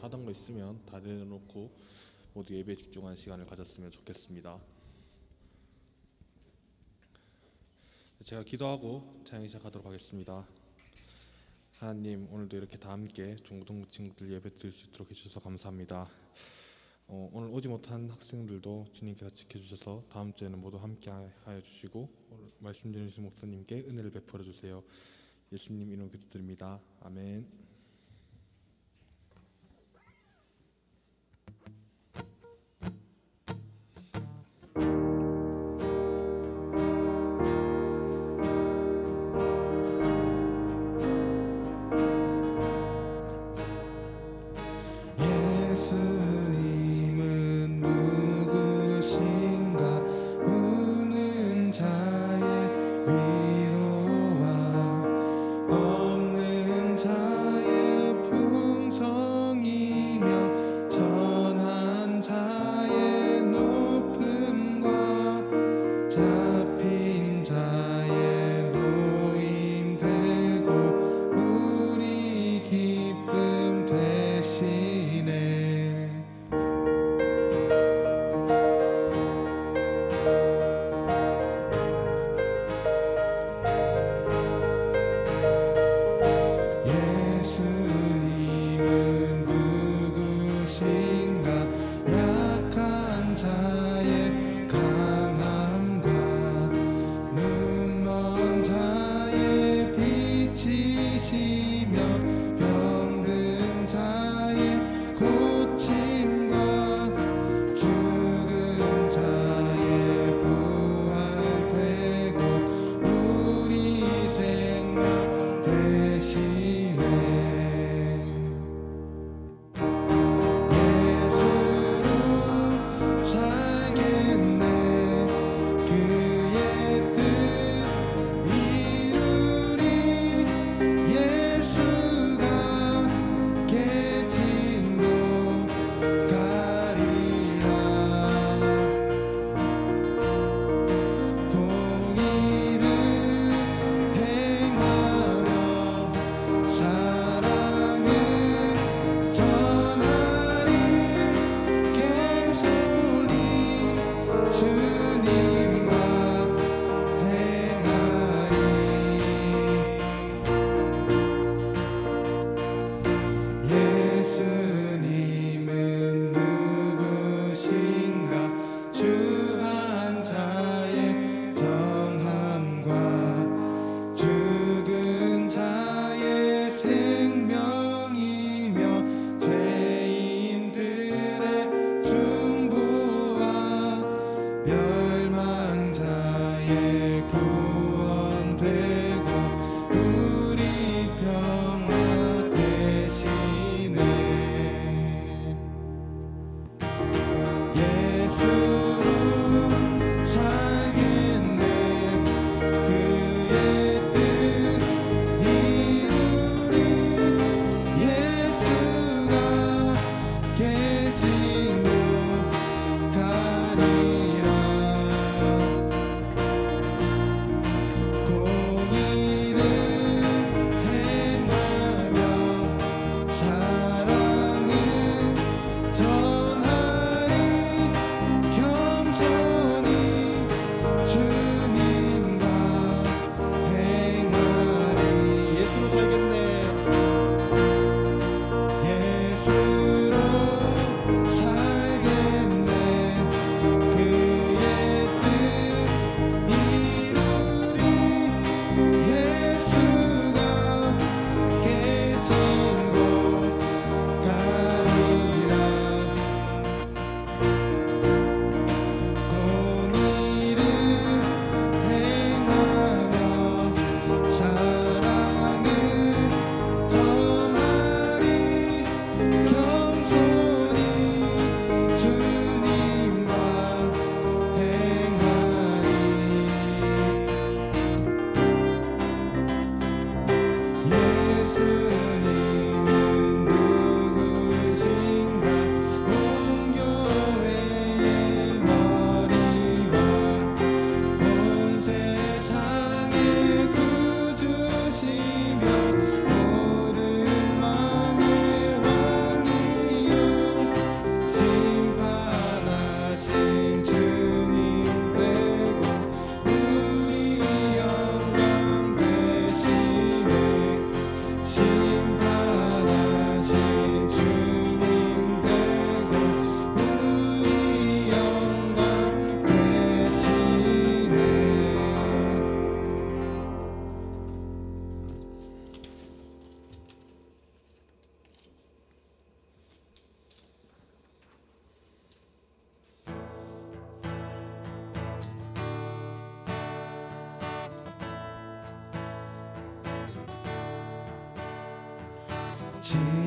하던 거 있으면 다 내려놓고 모두 예배에 집중하는 시간을 가졌으면 좋겠습니다. 제가 기도하고 찬양이 시작하도록 하겠습니다. 하나님, 오늘도 이렇게 다 함께 중고등부 친구들 예배 드릴 수 있도록 해주셔서 감사합니다. 오늘 오지 못한 학생들도 주님께서 지켜주셔서 다음 주에는 모두 함께 하여 주시고 오늘 말씀 전해주신 목사님께 은혜를 베풀어 주세요. 예수님 이름으로 기도드립니다. 아멘. 위로와 없는 자의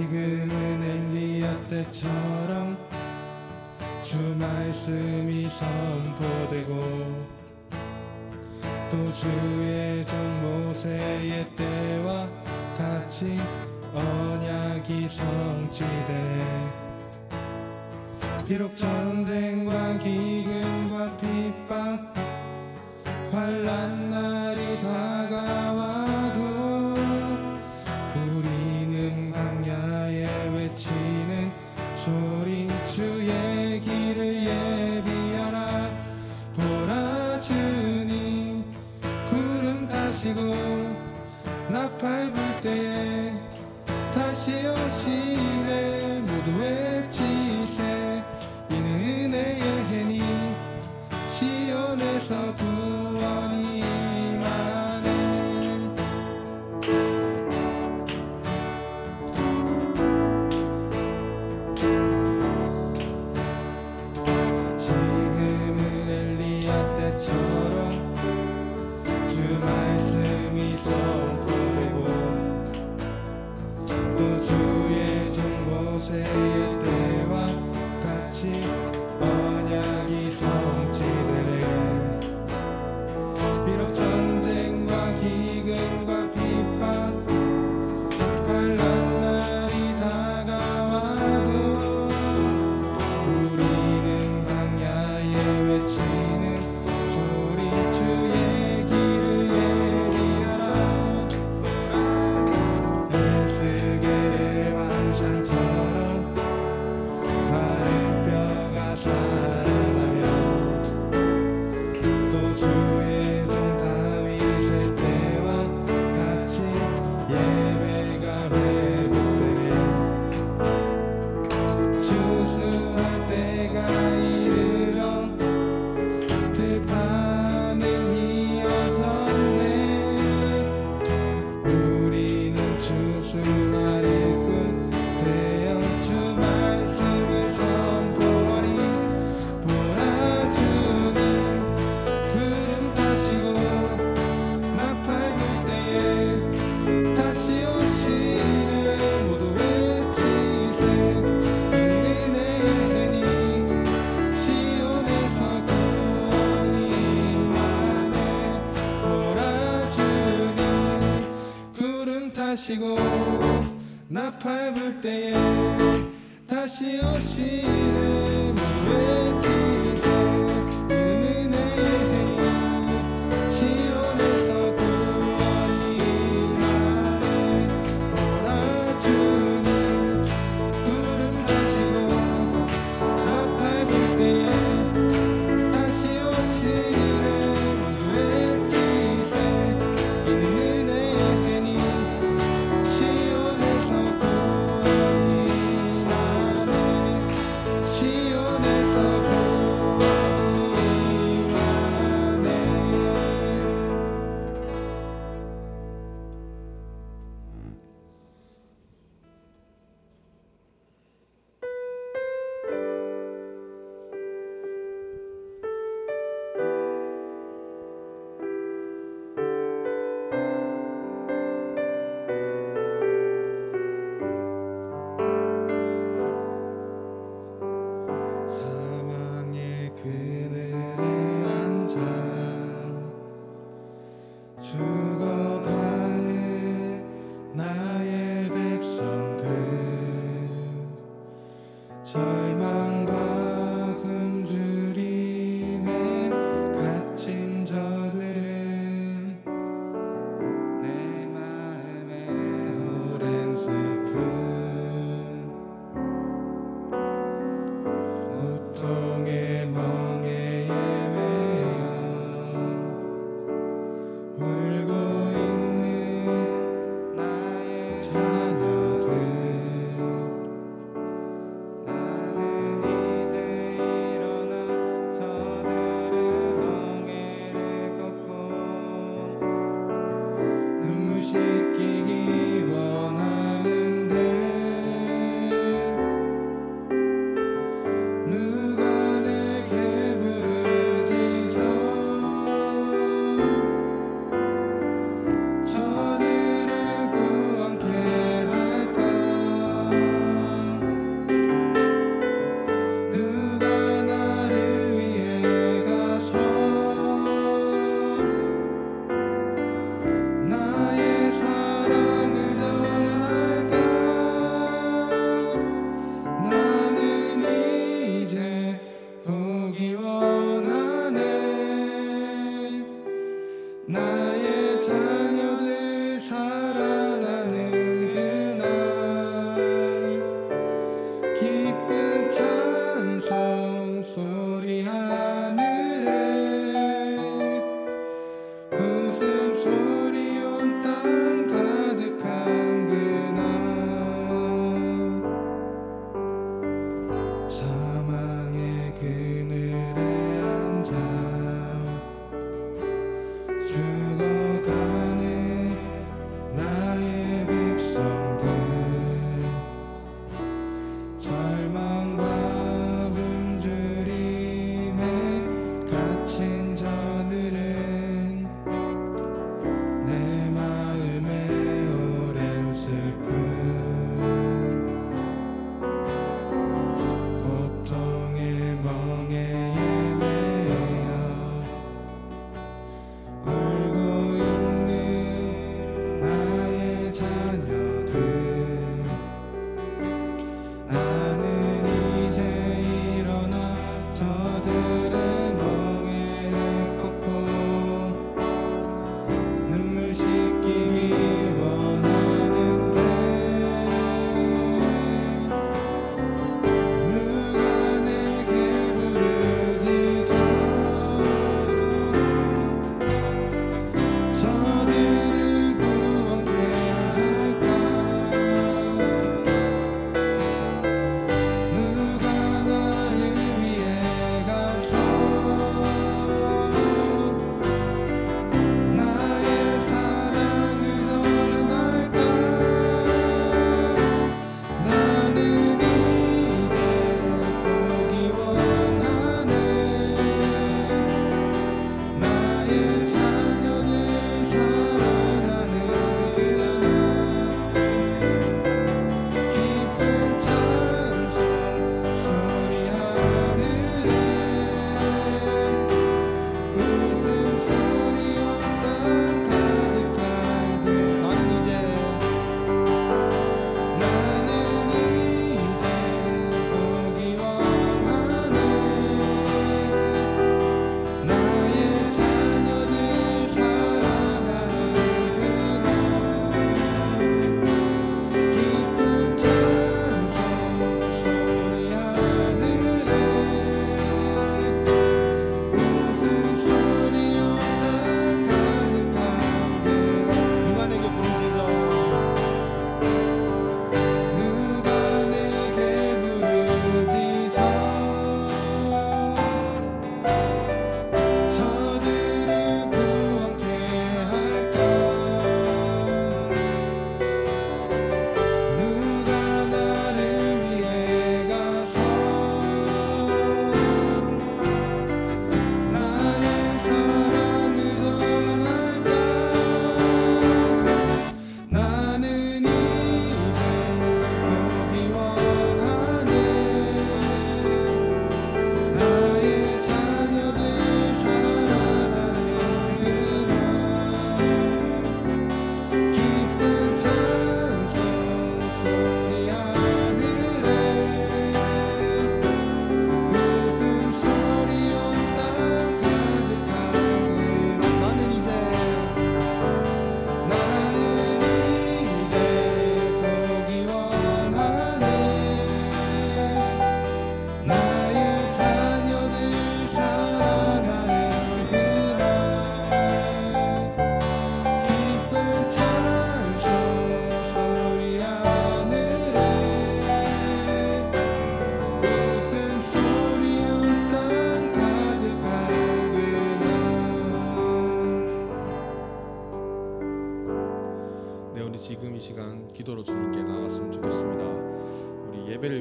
지금은 엘리야 때처럼 주 말씀이 선포되고 또 주의 종 모세의 때와 같이 언약이 성취되네. 비록 전쟁과 기근과 핍박 환난 날이 다가와도 우리는 광야에 외치는 소리 주의 길을 예비하라. 보라 주님 구름 타시고 나팔 불 때에 다시 오시네. 모두 외치세 이는 은혜의 해니 시온에서 구원이 임하네. 지금은 엘리야 때처럼 주 말씀이 선포되고 또 주의 종 모세의 때와 같이 언약이 성취되네. 비록 전쟁과 기근과 핍박 환난 날이 다가와도 우리는 광야에 외치는 소리 주의 길을 예비하라. 에스겔의 왕산처럼 마른 뼈가 살아나며 또 주의 종 다윗의 때와 같이 예배가 회복되네. 추수할 때가 이르러 들판은 휘어졌네. 우리는 추수할 일꾼 되어 주 말씀을 선포하리. 보라 주님 구름 타시고 나팔 불 때에 다시 오시네. 모두 외치세 이는 은혜의 해니 시온에서 구원이 임하네. 보라 주님 구름 타시고 나팔 불 때에 다시 오시네. 모두 외치세 이는 은혜의 해니 시온에서 구원이 임하네. 보라 주님 구름 타시고 나팔 불 때에 다시 오시네. 모두 외치세 이는 은혜의 해니 시온에서 구원이 임하네. 시온에서 구원이 임하네. 사망의 그늘에 앉아 죽어가는 나의 백성들 절망과 굶주림에 갇힌 저들은 내 마음에 오랜 슬픔 고통의 멍에에 매여 울고 있는 나의 자녀들 나는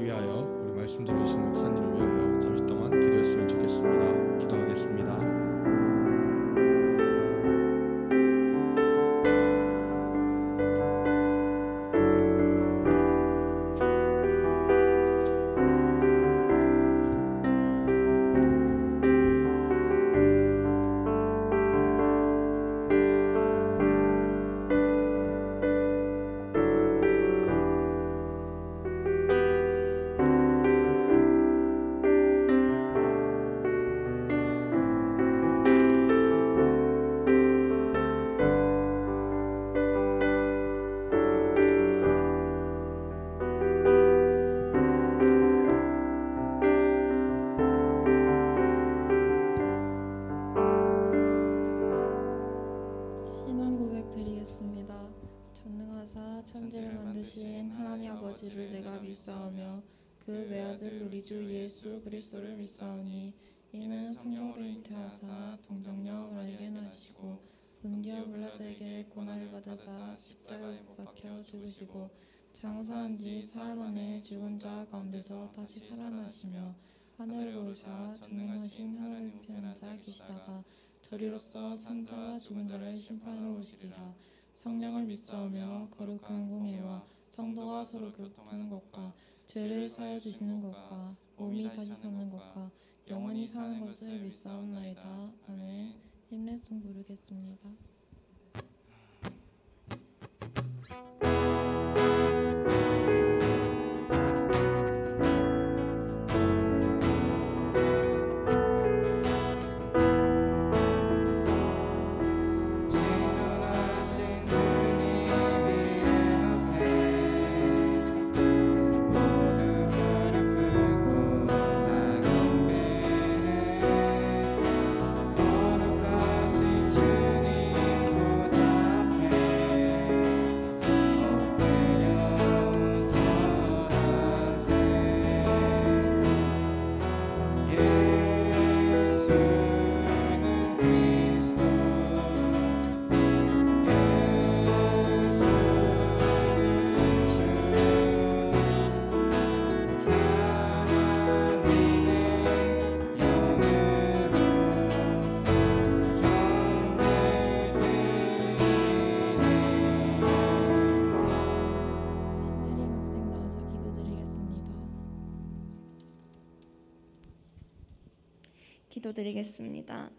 위하여, 우리 말씀 들으신 목사님을 위하여 잠시 동안 기도했으면 좋겠습니다. 기도하겠습니다. 천지를 만드신 하나님 아버지를 내가 믿사오며 그 외아들 우리 주 예수 그리스도를 믿사오니 이는 성령으로 잉태하사 동정녀 마리아에게 나시고 본디오 빌라도에게 고난을 받으사 십자가에 못 박혀 죽으시고 장사한 지 사흘 만에 죽은 자 가운데서 다시 살아나시며 하늘을 보이사 전능하신 하나님 편한 자 계시다가 저리로서 산자와 죽은 자를 심판하러 오시리라. 성령을 믿사오며 거룩한 공예와 성도가 서로 교통하는 것과 죄를 사하여 주시는 것과 몸이 다시 사는 것과 영원히 사는 것을 믿사옵나이다. 아멘. 힘내송 부르겠습니다. 기도드리겠습니다.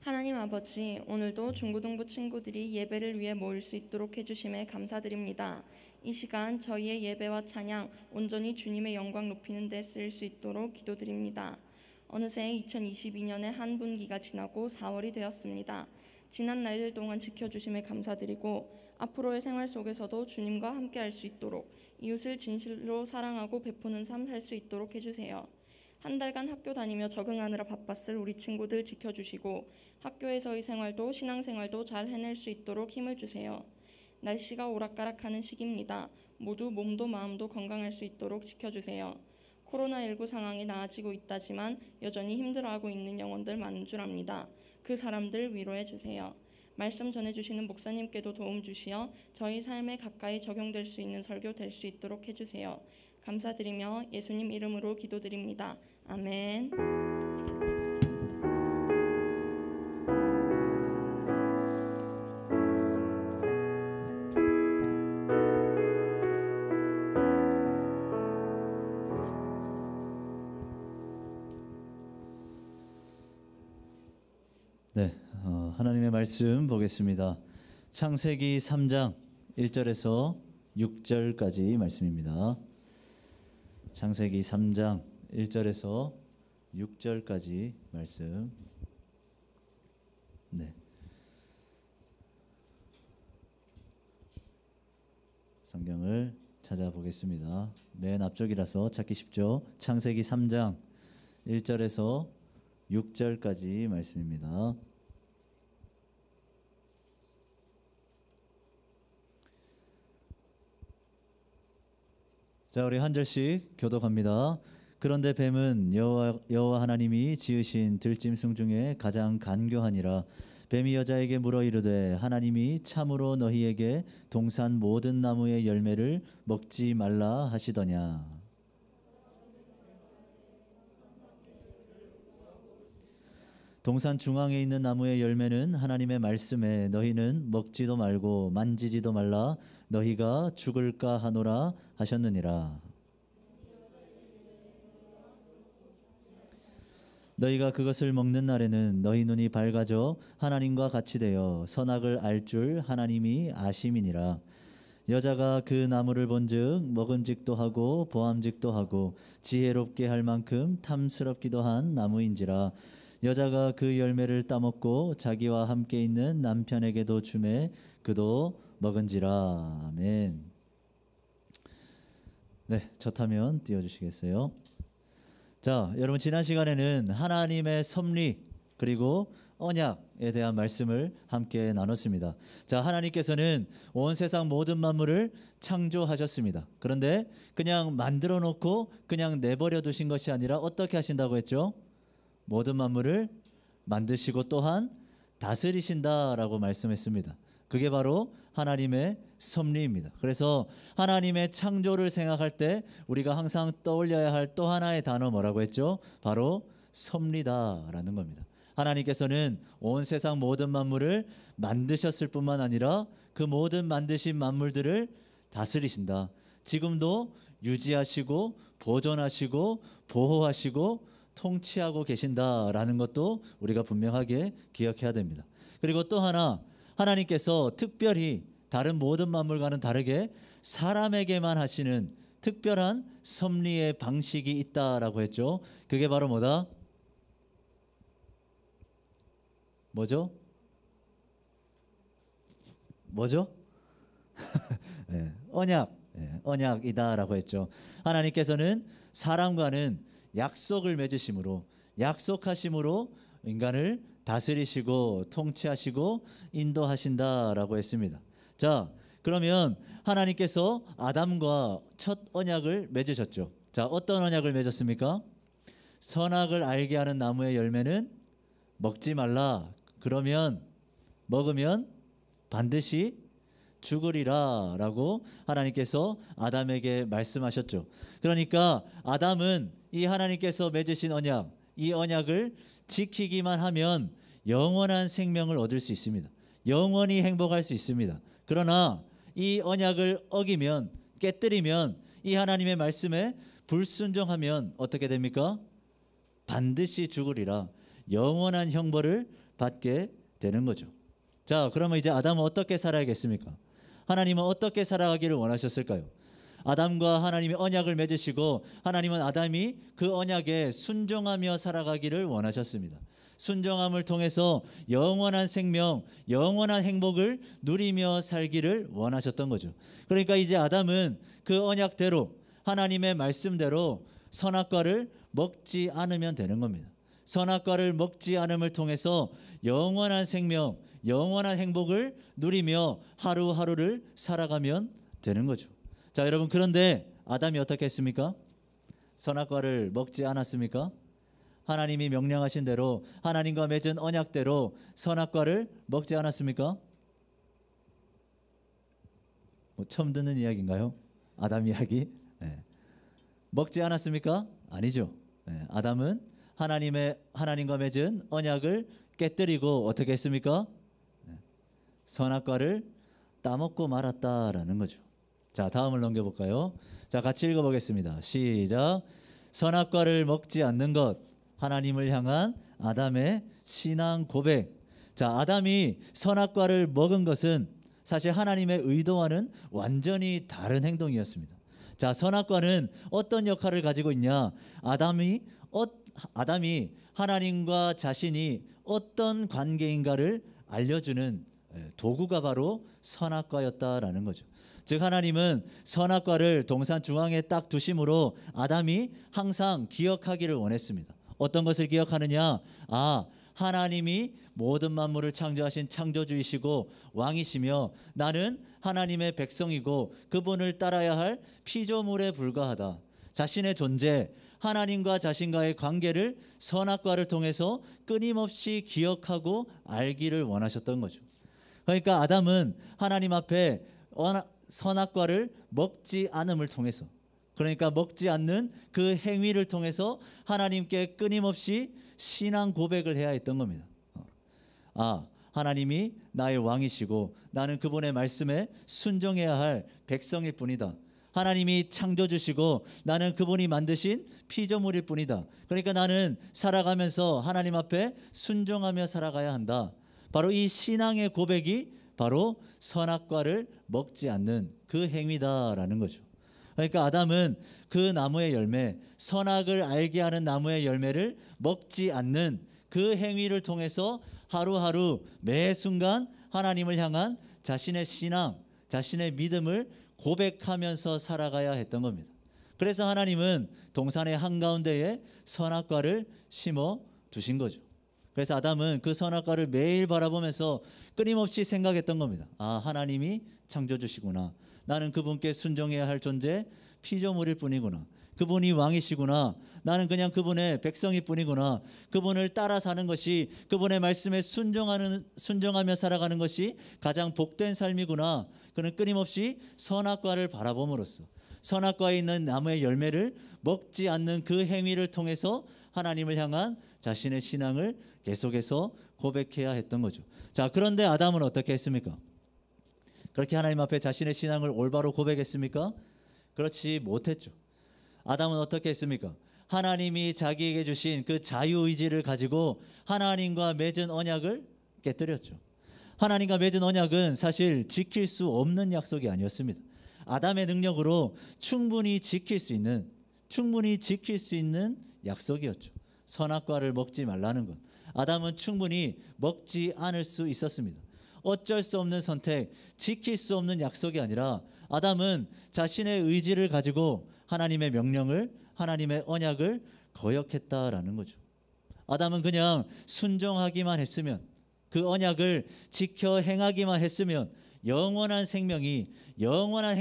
하나님 아버지, 오늘도 중고등부 친구들이 예배를 위해 모일 수 있도록 해주심에 감사드립니다. 이 시간 저희의 예배와 찬양 온전히 주님의 영광 높이는 데 쓰일 수 있도록 기도드립니다. 어느새 2022년의 한 분기가 지나고 4월이 되었습니다. 지난 날들 동안 지켜주심에 감사드리고 앞으로의 생활 속에서도 주님과 함께할 수 있도록 이웃을 진실로 사랑하고 베푸는 삶 살 수 있도록 해주세요. 한 달간 학교 다니며 적응하느라 바빴을 우리 친구들 지켜주시고 학교에서의 생활도 신앙생활도 잘 해낼 수 있도록 힘을 주세요. 날씨가 오락가락하는 시기입니다. 모두 몸도 마음도 건강할 수 있도록 지켜주세요. 코로나19 상황이 나아지고 있다지만 여전히 힘들어하고 있는 영혼들 많은 줄 압니다. 그 사람들 위로해 주세요. 말씀 전해주시는 목사님께도 도움 주시어 저희 삶에 가까이 적용될 수 있는 설교 될 수 있도록 해주세요. 감사드리며 예수님 이름으로 기도드립니다. 아멘. 네, 하나님의 말씀 보겠습니다. 창세기 3장 1절에서 6절까지 말씀입니다. 창세기 3장 1절에서 6절까지 말씀. 네. 성경을 찾아보겠습니다. 맨 앞쪽이라서 찾기 쉽죠. 창세기 3장 1절에서 6절까지 말씀입니다. 자, 우리 한 절씩 교독합니다. 그런데 뱀은 여호와 하나님이 지으신 들짐승 중에 가장 간교하니라. 뱀이 여자에게 물어 이르되 하나님이 참으로 너희에게 동산 모든 나무의 열매를 먹지 말라 하시더냐. 동산 중앙에 있는 나무의 열매는 하나님의 말씀에 너희는 먹지도 말고 만지지도 말라 너희가 죽을까 하노라 하셨느니라. 너희가 그것을 먹는 날에는 너희 눈이 밝아져 하나님과 같이 되어 선악을 알 줄 하나님이 아심이니라. 여자가 그 나무를 본즉 먹음직도 하고 보암직도 하고 지혜롭게 할 만큼 탐스럽기도 한 나무인지라. 여자가 그 열매를 따먹고 자기와 함께 있는 남편에게도 주매 그도 먹은지라. 아멘. 네, 첫 화면 띄워주시겠어요? 자, 여러분 지난 시간에는 하나님의 섭리 그리고 언약에 대한 말씀을 함께 나눴습니다. 자, 하나님께서는 온 세상 모든 만물을 창조하셨습니다. 그런데 그냥 만들어 놓고 그냥 내버려 두신 것이 아니라 어떻게 하신다고 했죠? 모든 만물을 만드시고 또한 다스리신다라고 말씀했습니다. 그게 바로 하나님의 섭리입니다. 그래서 하나님의 창조를 생각할 때 우리가 항상 떠올려야 할 또 하나의 단어 뭐라고 했죠? 바로 섭리다라는 겁니다. 하나님께서는 온 세상 모든 만물을 만드셨을 뿐만 아니라 그 모든 만드신 만물들을 다스리신다. 지금도 유지하시고 보존하시고 보호하시고 통치하고 계신다라는 것도 우리가 분명하게 기억해야 됩니다. 그리고 또 하나, 하나님께서 특별히 다른 모든 만물과는 다르게 사람에게만 하시는 특별한 섭리의 방식이 있다라고 했죠. 그게 바로 뭐다? 뭐죠? 네, 언약, 언약이다라고 했죠. 하나님께서는 사람과는 약속을 맺으심으로, 약속하심으로 인간을 다스리시고 통치하시고 인도하신다라고 했습니다. 자, 그러면 하나님께서 아담과 첫 언약을 맺으셨죠. 자, 어떤 언약을 맺었습니까? 선악을 알게 하는 나무의 열매는 먹지 말라. 그러면 먹으면 반드시 죽으리라 라고 하나님께서 아담에게 말씀하셨죠. 그러니까 아담은 이 하나님께서 맺으신 언약, 이 언약을 지키기만 하면 영원한 생명을 얻을 수 있습니다. 영원히 행복할 수 있습니다. 그러나 이 언약을 어기면, 깨뜨리면, 이 하나님의 말씀에 불순종하면 어떻게 됩니까? 반드시 죽으리라. 영원한 형벌을 받게 되는 거죠. 자, 그러면 이제 아담은 어떻게 살아야겠습니까? 하나님은 어떻게 살아가기를 원하셨을까요? 아담과 하나님이 언약을 맺으시고 하나님은 아담이 그 언약에 순종하며 살아가기를 원하셨습니다. 순종함을 통해서 영원한 생명, 영원한 행복을 누리며 살기를 원하셨던 거죠. 그러니까 이제 아담은 그 언약대로 하나님의 말씀대로 선악과를 먹지 않으면 되는 겁니다. 선악과를 먹지 않음을 통해서 영원한 생명, 영원한 행복을 누리며 하루하루를 살아가면 되는 거죠. 자, 여러분, 그런데 아담이 어떻게 했습니까? 선악과를 먹지 않았습니까? 하나님이 명령하신 대로 하나님과 맺은 언약대로 선악과를 먹지 않았습니까? 처음 듣는 이야기인가요? 아담 이야기? 네. 먹지 않았습니까? 아니죠. 네. 아담은 하나님과 맺은 언약을 깨뜨리고 어떻게 했습니까? 네. 선악과를 따먹고 말았다라는 거죠. 자, 다음을 넘겨볼까요? 자, 같이 읽어보겠습니다. 시작. 선악과를 먹지 않는 것, 하나님을 향한 아담의 신앙 고백. 자, 아담이 선악과를 먹은 것은 사실 하나님의 의도와는 완전히 다른 행동이었습니다. 자, 선악과는 어떤 역할을 가지고 있냐? 아담이 하나님과 자신이 어떤 관계인가를 알려주는 도구가 바로 선악과였다라는 거죠. 즉, 하나님은 선악과를 동산 중앙에 딱 두심으로 아담이 항상 기억하기를 원했습니다. 어떤 것을 기억하느냐? 하나님이 모든 만물을 창조하신 창조주이시고 왕이시며 나는 하나님의 백성이고 그분을 따라야 할 피조물에 불과하다. 자신의 존재, 하나님과 자신과의 관계를 선악과를 통해서 끊임없이 기억하고 알기를 원하셨던 거죠. 그러니까 아담은 하나님 앞에 선악과를 먹지 않음을 통해서, 그러니까 먹지 않는 그 행위를 통해서 하나님께 끊임없이 신앙 고백을 해야 했던 겁니다. 하나님이 나의 왕이시고 나는 그분의 말씀에 순종해야 할 백성일 뿐이다. 하나님이 창조주시고 나는 그분이 만드신 피조물일 뿐이다. 그러니까 나는 살아가면서 하나님 앞에 순종하며 살아가야 한다. 바로 이 신앙의 고백이 바로 선악과를 먹지 않는 그 행위다라는 거죠. 그러니까 아담은 그 나무의 열매, 선악을 알게 하는 나무의 열매를 먹지 않는 그 행위를 통해서 하루하루 매 순간 하나님을 향한 자신의 신앙, 자신의 믿음을 고백하면서 살아가야 했던 겁니다. 그래서 하나님은 동산의 한가운데에 선악과를 심어 두신 거죠. 그래서 아담은 그 선악과를 매일 바라보면서 끊임없이 생각했던 겁니다. 하나님이 창조주시구나. 나는 그분께 순종해야 할 존재, 피조물일 뿐이구나. 그분이 왕이시구나. 나는 그냥 그분의 백성일 뿐이구나. 그분을 따라 사는 것이, 그분의 말씀에 순종하며 살아가는 것이 가장 복된 삶이구나. 그는 끊임없이 선악과를 바라봄으로써 선악과에 있는 나무의 열매를 먹지 않는 그 행위를 통해서 하나님을 향한 자신의 신앙을 계속해서 고백해야 했던 거죠. 자, 그런데 아담은 어떻게 했습니까? 그렇게 하나님 앞에 자신의 신앙을 올바로 고백했습니까? 그렇지 못했죠. 아담은 어떻게 했습니까? 하나님이 자기에게 주신 그 자유의지를 가지고 하나님과 맺은 언약을 깨뜨렸죠. 하나님과 맺은 언약은 사실 지킬 수 없는 약속이 아니었습니다. 아담의 능력으로 충분히 지킬 수 있는 약속이었죠. 선악과를 먹지 말라는 것. 아담은 충분히 먹지 않을 수 있었습니다. 어쩔 수 없는 선택, 지킬 수 없는 약속이 아니라 아담은 자신의 의지를 가지고 하나님의 명령을, 하나님의 언약을 거역했다라는 거죠. 아담은 그냥 순종하기만 했으면, 그 언약을 지켜 행하기만 했으면 영원한 생명이, 영원한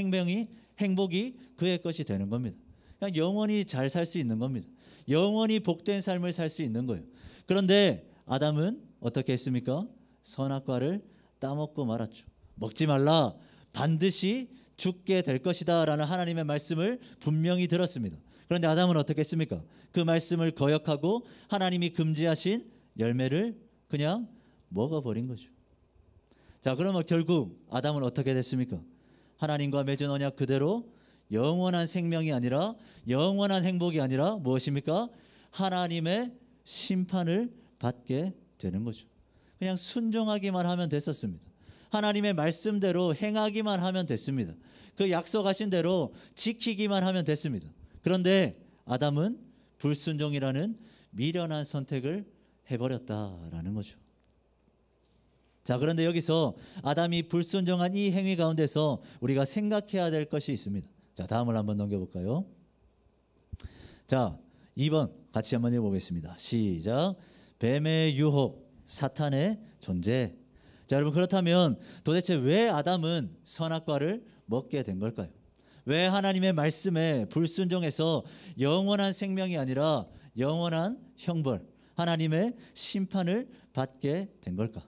행복이 그의 것이 되는 겁니다. 그냥 영원히 잘 살 수 있는 겁니다. 영원히 복된 삶을 살 수 있는 거예요. 그런데 아담은 어떻게 했습니까? 선악과를 따먹고 말았죠. 먹지 말라, 반드시 죽게 될 것이다 라는 하나님의 말씀을 분명히 들었습니다. 그런데 아담은 어떻게 했습니까? 그 말씀을 거역하고 하나님이 금지하신 열매를 그냥 먹어버린 거죠. 자, 그러면 결국 아담은 어떻게 됐습니까? 하나님과 맺은 언약 그대로 영원한 생명이 아니라, 영원한 행복이 아니라 무엇입니까? 하나님의 심판을 받게 되는 거죠. 그냥 순종하기만 하면 됐었습니다. 하나님의 말씀대로 행하기만 하면 됐습니다. 그 약속하신 대로 지키기만 하면 됐습니다. 그런데 아담은 불순종이라는 미련한 선택을 해버렸다라는 거죠. 자, 그런데 여기서 아담이 불순종한 이 행위 가운데서 우리가 생각해야 될 것이 있습니다. 자, 다음을 한번 넘겨볼까요? 자, 2번 같이 한번 해보겠습니다. 시작. 뱀의 유혹, 사탄의 존재. 자, 여러분, 그렇다면 도대체 왜 아담은 선악과를 먹게 된 걸까요? 왜 하나님의 말씀에 불순종해서 영원한 생명이 아니라 영원한 형벌, 하나님의 심판을 받게 된 걸까?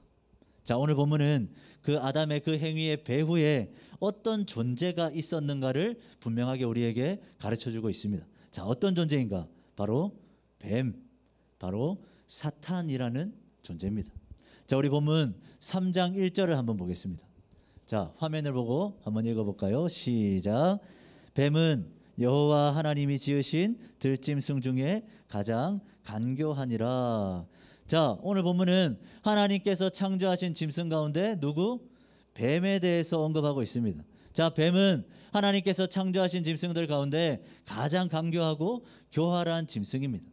자, 오늘 본문은 그 아담의 그 행위의 배후에 어떤 존재가 있었는가를 분명하게 우리에게 가르쳐주고 있습니다. 자, 어떤 존재인가? 바로 뱀, 바로 사탄이라는 존재입니다. 자, 우리 본문 3장 1절을 한번 보겠습니다. 자, 화면을 보고 한번 읽어볼까요? 시작. 뱀은 여호와 하나님이 지으신 들짐승 중에 가장 간교하니라. 자, 오늘 본문은 하나님께서 창조하신 짐승 가운데 누구? 뱀에 대해서 언급하고 있습니다. 자, 뱀은 하나님께서 창조하신 짐승들 가운데 가장 간교하고 교활한 짐승입니다.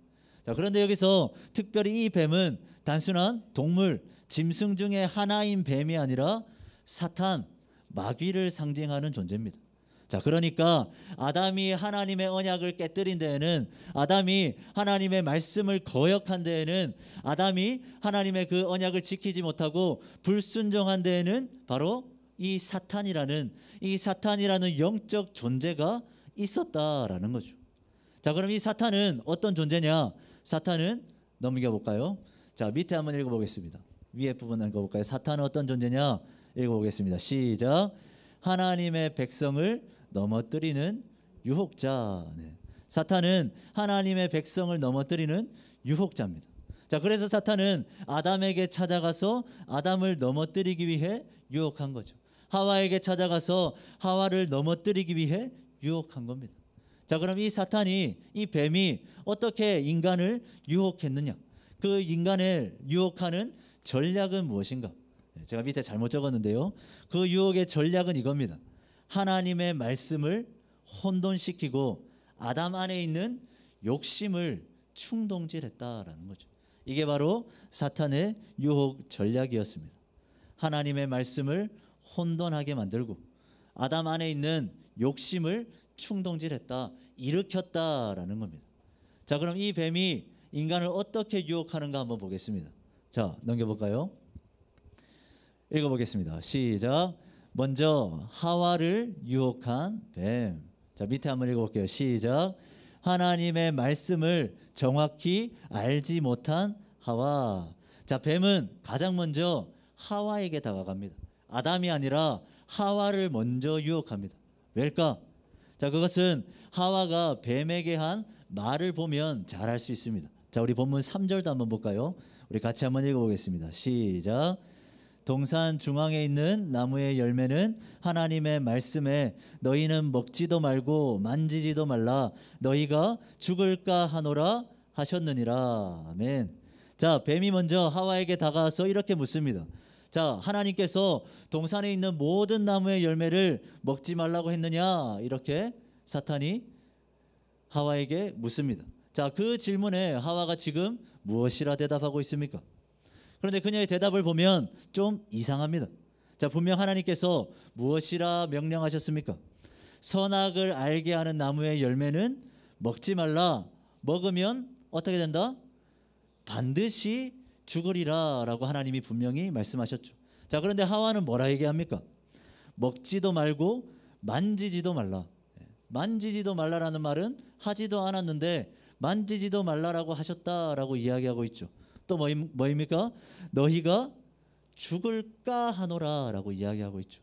자, 그런데 여기서 특별히 이 뱀은 단순한 동물, 짐승 중에 하나인 뱀이 아니라 사탄, 마귀를 상징하는 존재입니다. 자, 그러니까 아담이 하나님의 언약을 깨뜨린 데에는, 아담이 하나님의 말씀을 거역한 데에는, 아담이 하나님의 그 언약을 지키지 못하고 불순종한 데에는 바로 이 사탄이라는 영적 존재가 있었다라는 거죠. 자, 그럼 이 사탄은 어떤 존재냐? 사탄은 넘겨볼까요? 자, 밑에 한번 읽어보겠습니다. 위에 부분 읽어볼까요? 사탄은 어떤 존재냐? 읽어보겠습니다. 시작. 하나님의 백성을 넘어뜨리는 유혹자. 네. 사탄은 하나님의 백성을 넘어뜨리는 유혹자입니다. 자, 그래서 사탄은 아담에게 찾아가서 아담을 넘어뜨리기 위해 유혹한 거죠. 하와에게 찾아가서 하와를 넘어뜨리기 위해 유혹한 겁니다. 자, 그럼 이 사탄이, 이 뱀이 어떻게 인간을 유혹했느냐? 그 인간을 유혹하는 전략은 무엇인가? 제가 밑에 잘못 적었는데요. 그 유혹의 전략은 이겁니다. 하나님의 말씀을 혼돈시키고 아담 안에 있는 욕심을 충동질했다라는 거죠. 이게 바로 사탄의 유혹 전략이었습니다. 하나님의 말씀을 혼돈하게 만들고 아담 안에 있는 욕심을 충동질했다, 일으켰다라는 겁니다. 자, 그럼 이 뱀이 인간을 어떻게 유혹하는가 한번 보겠습니다. 자, 넘겨볼까요? 읽어보겠습니다. 시작. 먼저 하와를 유혹한 뱀. 자, 밑에 한번 읽어볼게요. 시작. 하나님의 말씀을 정확히 알지 못한 하와. 자, 뱀은 가장 먼저 하와에게 다가갑니다. 아담이 아니라 하와를 먼저 유혹합니다. 왜일까? 자, 그것은 하와가 뱀에게 한 말을 보면 잘 알 수 있습니다. 자, 우리 본문 3절도 한번 볼까요? 우리 같이 한번 읽어보겠습니다. 시작. 동산 중앙에 있는 나무의 열매는 하나님의 말씀에 너희는 먹지도 말고 만지지도 말라 너희가 죽을까 하노라 하셨느니라. 아멘. 자, 뱀이 먼저 하와에게 다가와서 이렇게 묻습니다. 자, 하나님께서 동산에 있는 모든 나무의 열매를 먹지 말라고 했느냐? 이렇게 사탄이 하와에게 묻습니다. 자, 그 질문에 하와가 지금 무엇이라 대답하고 있습니까? 그런데 그녀의 대답을 보면 좀 이상합니다. 자, 분명 하나님께서 무엇이라 명령하셨습니까? 선악을 알게 하는 나무의 열매는 먹지 말라. 먹으면 어떻게 된다? 반드시 죽으리라 라고 하나님이 분명히 말씀하셨죠. 자, 그런데 하와는 뭐라 얘기합니까? 먹지도 말고 만지지도 말라. 만지지도 말라라는 말은 하지도 않았는데 만지지도 말라라고 하셨다라고 이야기하고 있죠. 또 뭐입니까? 너희가 죽을까 하노라라고 이야기하고 있죠.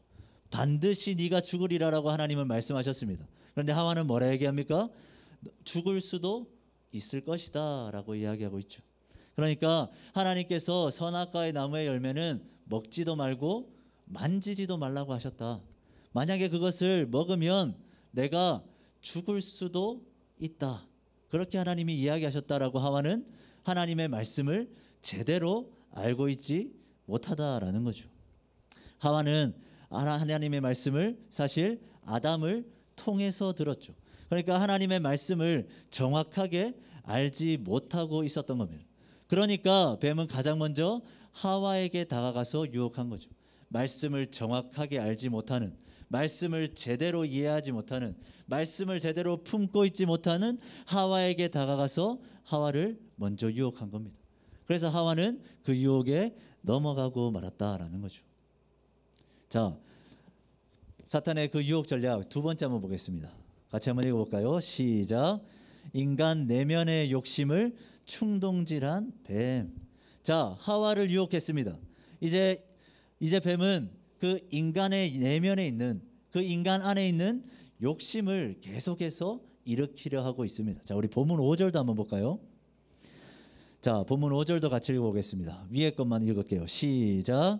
반드시 네가 죽으리라라고 하나님은 말씀하셨습니다. 그런데 하와는 뭐라 얘기합니까? 죽을 수도 있을 것이다라고 이야기하고 있죠. 그러니까 하나님께서 선악과의 나무의 열매는 먹지도 말고 만지지도 말라고 하셨다. 만약에 그것을 먹으면 내가 죽을 수도 있다. 그렇게 하나님이 이야기하셨다라고 하와는 하나님의 말씀을 제대로 알고 있지 못하다라는 거죠. 하와는 하나님의 말씀을 사실 아담을 통해서 들었죠. 그러니까 하나님의 말씀을 정확하게 알지 못하고 있었던 겁니다. 그러니까 뱀은 가장 먼저 하와에게 다가가서 유혹한 거죠. 말씀을 정확하게 알지 못하는, 말씀을 제대로 이해하지 못하는, 말씀을 제대로 품고 있지 못하는 하와에게 다가가서 하와를 먼저 유혹한 겁니다. 그래서 하와는 그 유혹에 넘어가고 말았다라는 거죠. 자, 사탄의 그 유혹 전략 두 번째 한번 보겠습니다. 같이 한번 읽어볼까요? 시작. 인간 내면의 욕심을 충동질한 뱀. 자, 하와를 유혹했습니다. 이제 뱀은 그 인간의 내면에 있는, 그 인간 안에 있는 욕심을 계속해서 일으키려 하고 있습니다. 자, 우리 본문 5절도 한번 볼까요? 자, 본문 5절도 같이 읽어보겠습니다. 위에 것만 읽을게요. 시작.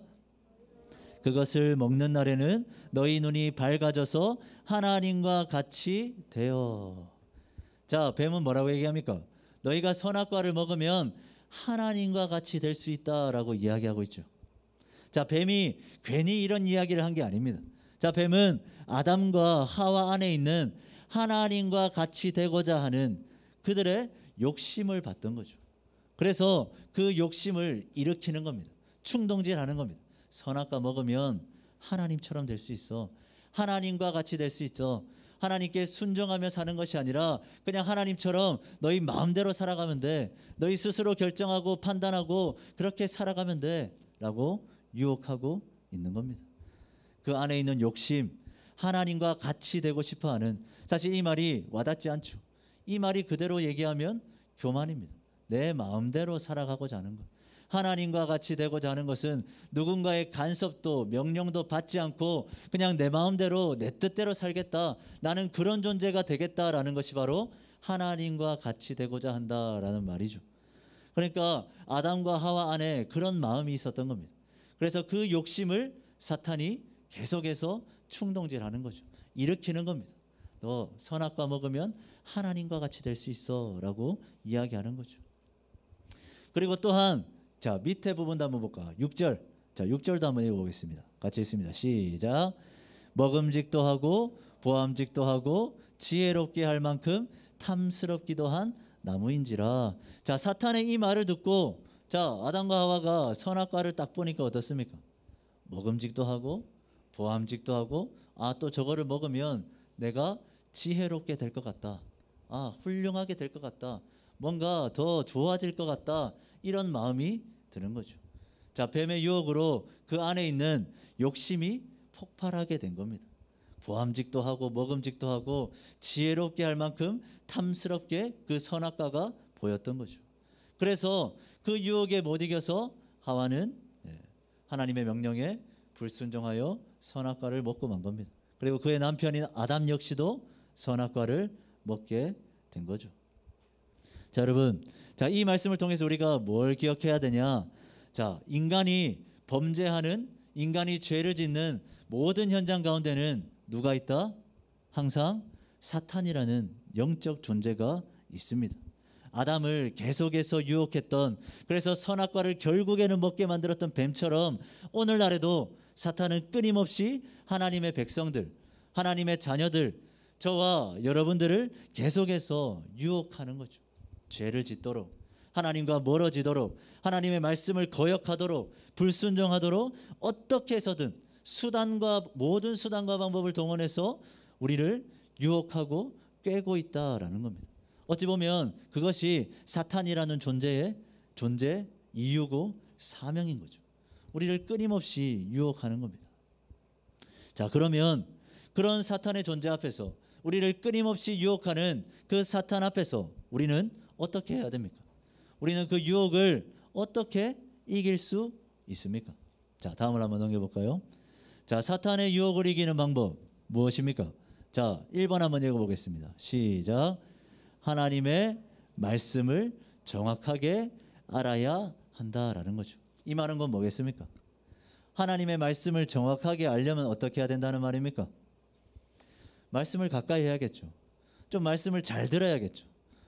그것을 먹는 날에는 너희 눈이 밝아져서 하나님과 같이 되어. 자, 뱀은 뭐라고 얘기합니까? 너희가 선악과를 먹으면 하나님과 같이 될 수 있다라고 이야기하고 있죠. 자, 뱀이 괜히 이런 이야기를 한 게 아닙니다. 자, 뱀은 아담과 하와 안에 있는 하나님과 같이 되고자 하는 그들의 욕심을 봤던 거죠. 그래서 그 욕심을 일으키는 겁니다. 충동질하는 겁니다. 선악과 먹으면 하나님처럼 될 수 있어. 하나님과 같이 될 수 있어. 하나님께 순종하며 사는 것이 아니라 그냥 하나님처럼 너희 마음대로 살아가면 돼. 너희 스스로 결정하고 판단하고 그렇게 살아가면 돼. 라고 유혹하고 있는 겁니다. 그 안에 있는 욕심, 하나님과 같이 되고 싶어하는, 사실 이 말이 와닿지 않죠. 이 말이 그대로 얘기하면 교만입니다. 내 마음대로 살아가고자 하는 것. 하나님과 같이 되고자 하는 것은 누군가의 간섭도 명령도 받지 않고 그냥 내 마음대로 내 뜻대로 살겠다. 나는 그런 존재가 되겠다라는 것이 바로 하나님과 같이 되고자 한다라는 말이죠. 그러니까 아담과 하와 안에 그런 마음이 있었던 겁니다. 그래서 그 욕심을 사탄이 계속해서 충동질하는 거죠. 일으키는 겁니다. 너 선악과 먹으면 하나님과 같이 될 수 있어 라고 이야기하는 거죠. 그리고 또한 자 밑에 부분도 한번 볼까. 6절. 자 6절도 한번 읽어보겠습니다. 같이 읽습니다. 시작. 먹음직도 하고 보암직도 하고 지혜롭게 할 만큼 탐스럽기도 한 나무인지라. 자 사탄의 이 말을 듣고 자 아담과 하와가 선악과를 딱 보니까 어떻습니까? 먹음직도 하고 보암직도 하고 또 저거를 먹으면 내가 지혜롭게 될 것 같다. 훌륭하게 될 것 같다. 뭔가 더 좋아질 것 같다. 이런 마음이 드는 거죠. 자 뱀의 유혹으로 그 안에 있는 욕심이 폭발하게 된 겁니다. 보암직도 하고 먹음직도 하고 지혜롭게 할 만큼 탐스럽게 그 선악과가 보였던 거죠. 그래서 그 유혹에 못 이겨서 하와는 하나님의 명령에 불순종하여 선악과를 먹고 만 겁니다. 그리고 그의 남편인 아담 역시도 선악과를 먹게 된 거죠. 자 여러분, 자 이 말씀을 통해서 우리가 뭘 기억해야 되냐? 자 인간이 범죄하는, 인간이 죄를 짓는 모든 현장 가운데는 누가 있다? 항상 사탄이라는 영적 존재가 있습니다. 아담을 계속해서 유혹했던, 그래서 선악과를 결국에는 먹게 만들었던 뱀처럼 오늘날에도 사탄은 끊임없이 하나님의 백성들, 하나님의 자녀들, 저와 여러분들을 계속해서 유혹하는 거죠. 죄를 짓도록, 하나님과 멀어지도록, 하나님의 말씀을 거역하도록, 불순종하도록 어떻게 해서든 모든 수단과 방법을 동원해서 우리를 유혹하고 꿰고 있다라는 겁니다. 어찌 보면 그것이 사탄이라는 존재 이유고 사명인 거죠. 우리를 끊임없이 유혹하는 겁니다. 자 그러면 그런 사탄의 존재 앞에서, 우리를 끊임없이 유혹하는 그 사탄 앞에서 우리는 어떻게 해야 됩니까? 우리는 그 유혹을 어떻게 이길 수 있습니까? 자 다음을 한번 넘겨볼까요? 자 사탄의 유혹을 이기는 방법 무엇입니까? 자 1번 한번 읽어보겠습니다. 시작. 하나님의 말씀을 정확하게 알아야 한다라는 거죠. 이 말은 건 뭐겠습니까? 하나님의 말씀을 정확하게 알려면 어떻게 해야 된다는 말입니까? 말씀을 가까이 해야겠죠. 좀 말씀을 잘 들어야겠죠.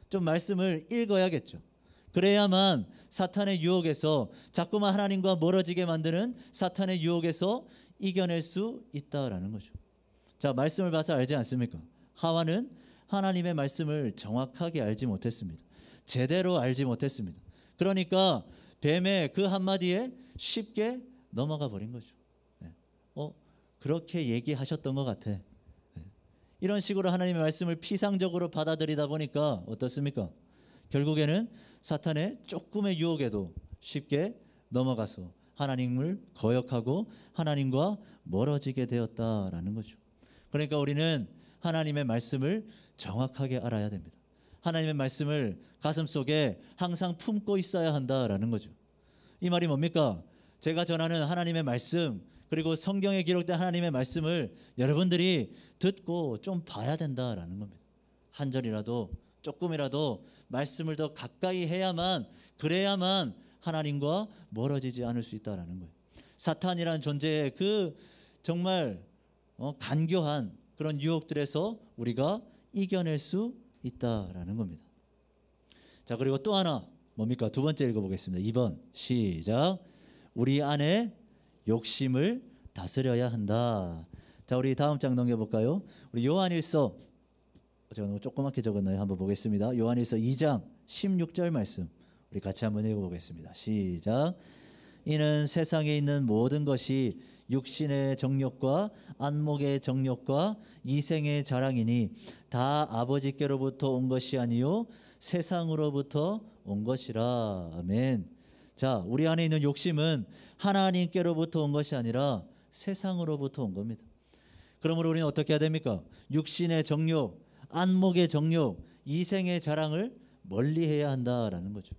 좀 말씀을 읽어야겠죠. 그래야만 사탄의 유혹에서, 자꾸만 하나님과 멀어지게 만드는 사탄의 유혹에서 이겨낼 수 있다라는 거죠. 자 말씀을 봐서 알지 않습니까? 하와는 하나님의 말씀을 정확하게 알지 못했습니다. 제대로 알지 못했습니다. 그러니까 뱀의 그 한마디에 쉽게 넘어가 버린 거죠. 그렇게 얘기하셨던 것 같아. 이런 식으로 하나님의 말씀을 피상적으로 받아들이다 보니까 어떻습니까? 결국에는 사탄의 조금의 유혹에도 쉽게 넘어가서 하나님을 거역하고 하나님과 멀어지게 되었다라는 거죠. 그러니까 우리는 하나님의 말씀을 정확하게 알아야 됩니다. 하나님의 말씀을 가슴속에 항상 품고 있어야 한다라는 거죠. 이 말이 뭡니까? 제가 전하는 하나님의 말씀, 그리고 성경에 기록된 하나님의 말씀을 여러분들이 듣고 좀 봐야 된다라는 겁니다. 한 절이라도 조금이라도 말씀을 더 가까이 해야만, 그래야만 하나님과 멀어지지 않을 수 있다라는 거예요. 사탄이라는 존재의 그 정말 간교한 그런 유혹들에서 우리가 이겨낼 수 있다라는 겁니다. 자 그리고 또 하나 뭡니까? 두 번째 읽어보겠습니다. 2번 시작. 우리 안에 욕심을 다스려야 한다. 자 우리 다음 장 넘겨볼까요? 우리 요한일서, 제가 너무 조그맣게 적었나요? 한번 보겠습니다. 요한일서 2장 16절 말씀 우리 같이 한번 읽어보겠습니다. 시작. 이는 세상에 있는 모든 것이 육신의 정욕과 안목의 정욕과 이생의 자랑이니 다 아버지께로부터 온 것이 아니요 세상으로부터 온 것이라. 아멘. 자 우리 안에 있는 욕심은 하나님께로부터 온 것이 아니라 세상으로부터 온 겁니다. 그러므로 우리는 어떻게 해야 됩니까? 육신의 정욕, 안목의 정욕, 이생의 자랑을 멀리해야 한다라는 거죠.